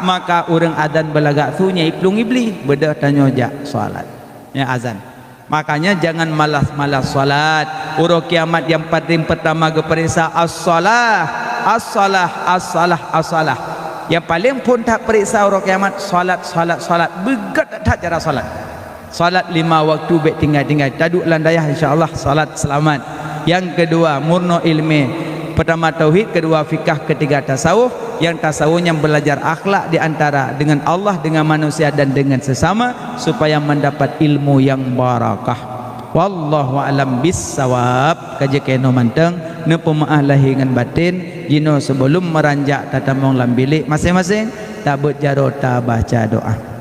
Maka orang azan belagak sunya iplung iblis beda tanya jak salat. Ya azan. Makanya jangan malas-malas salat. Urang kiamat yang paling pertama geperiksa as-salah. As-salah. Yang paling pun tak periksa urang kiamat salat. Begat tak cara salat. Salat 5 waktu baik tinggal. Taduk landayah insya-Allah salat selamat. Yang kedua murno ilmi. Pertama tauhid, kedua fikah, ketiga tasawuf. Yang tasawufnya belajar akhlak di antara dengan Allah, dengan manusia dan dengan sesama supaya mendapat ilmu yang barakah. Wallahu alam bissawab. Kaji keno manteng ne pemaah lahir dengan batin jino sebelum meranjak tatamong lam bilik masing-masing tabut jarota baca doa.